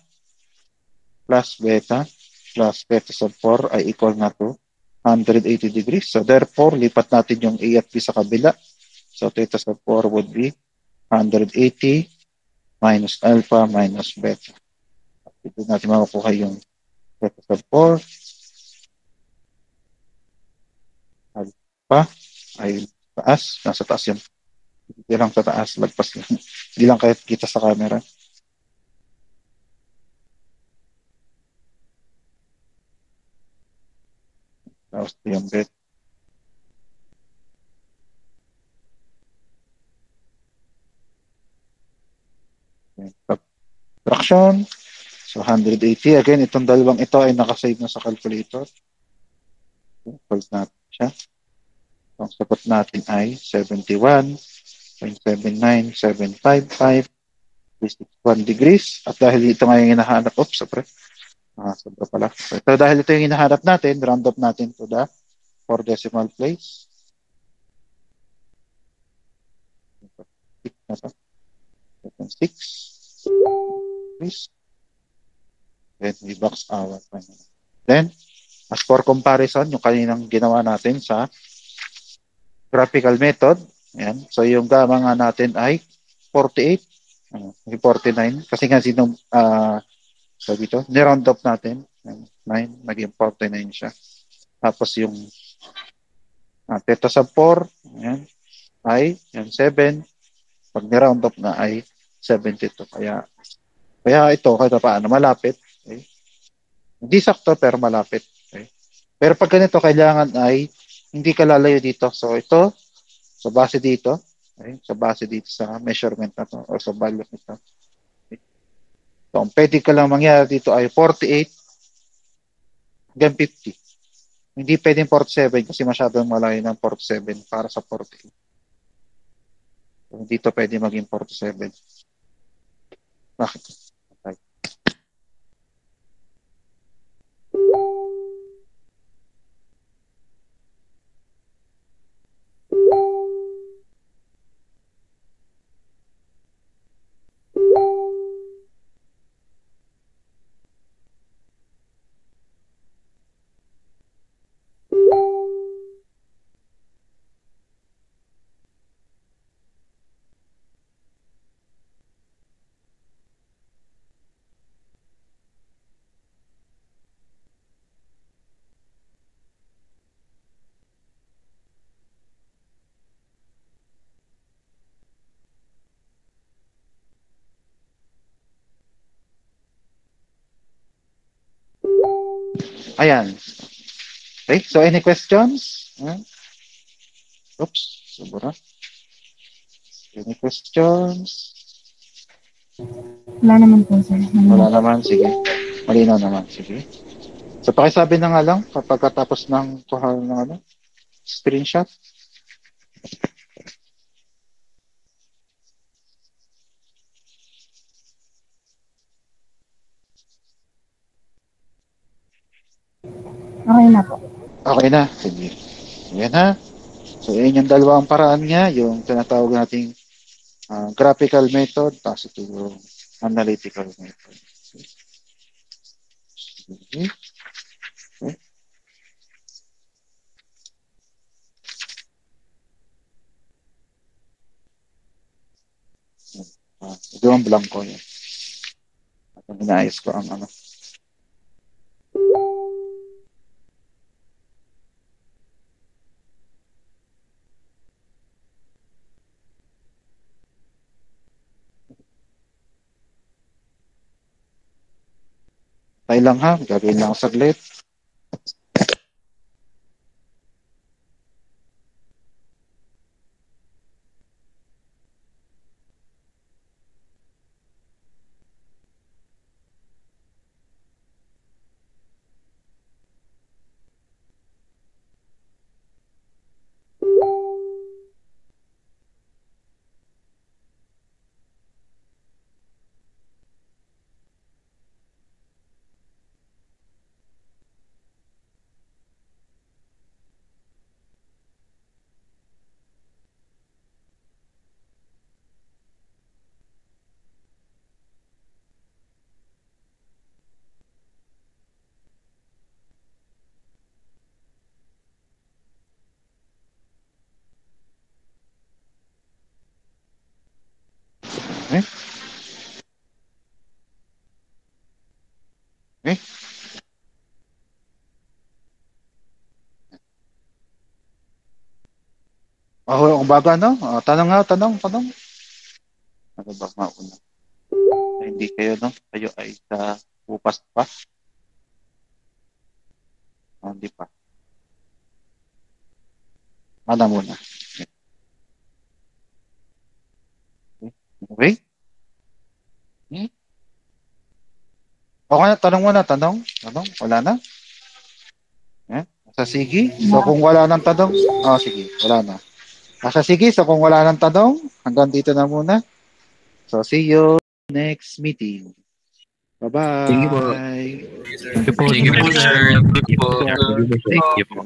plus beta sub 4 ay equal na to 180 degrees. So therefore, lipat natin yung A at B sa kabila. So theta sub 4 would be 180 minus alpha minus beta. Ito natin makukuha yung theta sub 4. Alpha ay taas. Nasa taas yun. Hindi lang sa taas. Lagpas lang. Hindi lang kahit kita sa camera. Tapos yung beta. Subtraction. So, 180. Again, itong dalawang ito ay nakasave na sa calculator. Fold natin siya. So, ang sagot natin ay 71.79755 361 degrees. At dahil ito nga yung hinahanap, sobra pala. So, dahil ito yung hinahanap natin, round up natin to the 4 decimal place. 6. Then we box our final. Then, as for comparison, yung kaninang ginawa natin sa graphical method, ayan. So yung gamma nga natin ay 48, 49, kasi nga sabi ito, niround up natin, 9, naging 49 siya. Tapos yung theta sub 4, ayan, ay yung 7, pag niround up na ay 72. Kaya ito, kahit paano, malapit. Okay? Hindi sakto, pero malapit. Okay? Pero pag ganito, kailangan ay hindi ka lalayo dito. So ito, sa base dito, okay? Sa base dito sa measurement na to, o sa value nito. Okay? So, ang pwede ka lang mangyari dito ay 48 hanggang 50. Hindi pwedeng 47 kasi masyadong malayo ng 47 para sa 48. So, dito pwede maging 47. Bakit? Okay. Ayan. Okay, so any questions? Oops, sobra. Any questions? Wala naman po, sir. Wala naman, sige. Malinaw naman, sige. So pakisabi na nga lang kapag katapos ng kuha ng screenshot. Okay na po. Okay na. Sige. Ayan ha. So, yun yung dalawang paraan niya. Yung tinatawag nating graphical method, tapos ito yung analytical method. Okay. Okay. Ito ang blanco yun. At inaayos ko ang Tayo lang ha. Gagawin lang ako saglit. Okay. Okay. Ang baga, no? Tanong nga, tanong. Ano ba mauna? Hindi kayo, no? Kayo ay sa upas pa? Hindi pa. Ano muna? Okay? Okay na, tanong muna, tanong. Wala na? Sige. So, kung wala nang tanong, sige, wala na. Sige, so kung wala nang tanong, hanggang dito na muna. So, see you next meeting. Bye-bye. Thank you po. Thank you po, sir. Thank you po. Thank you po. Thank you po.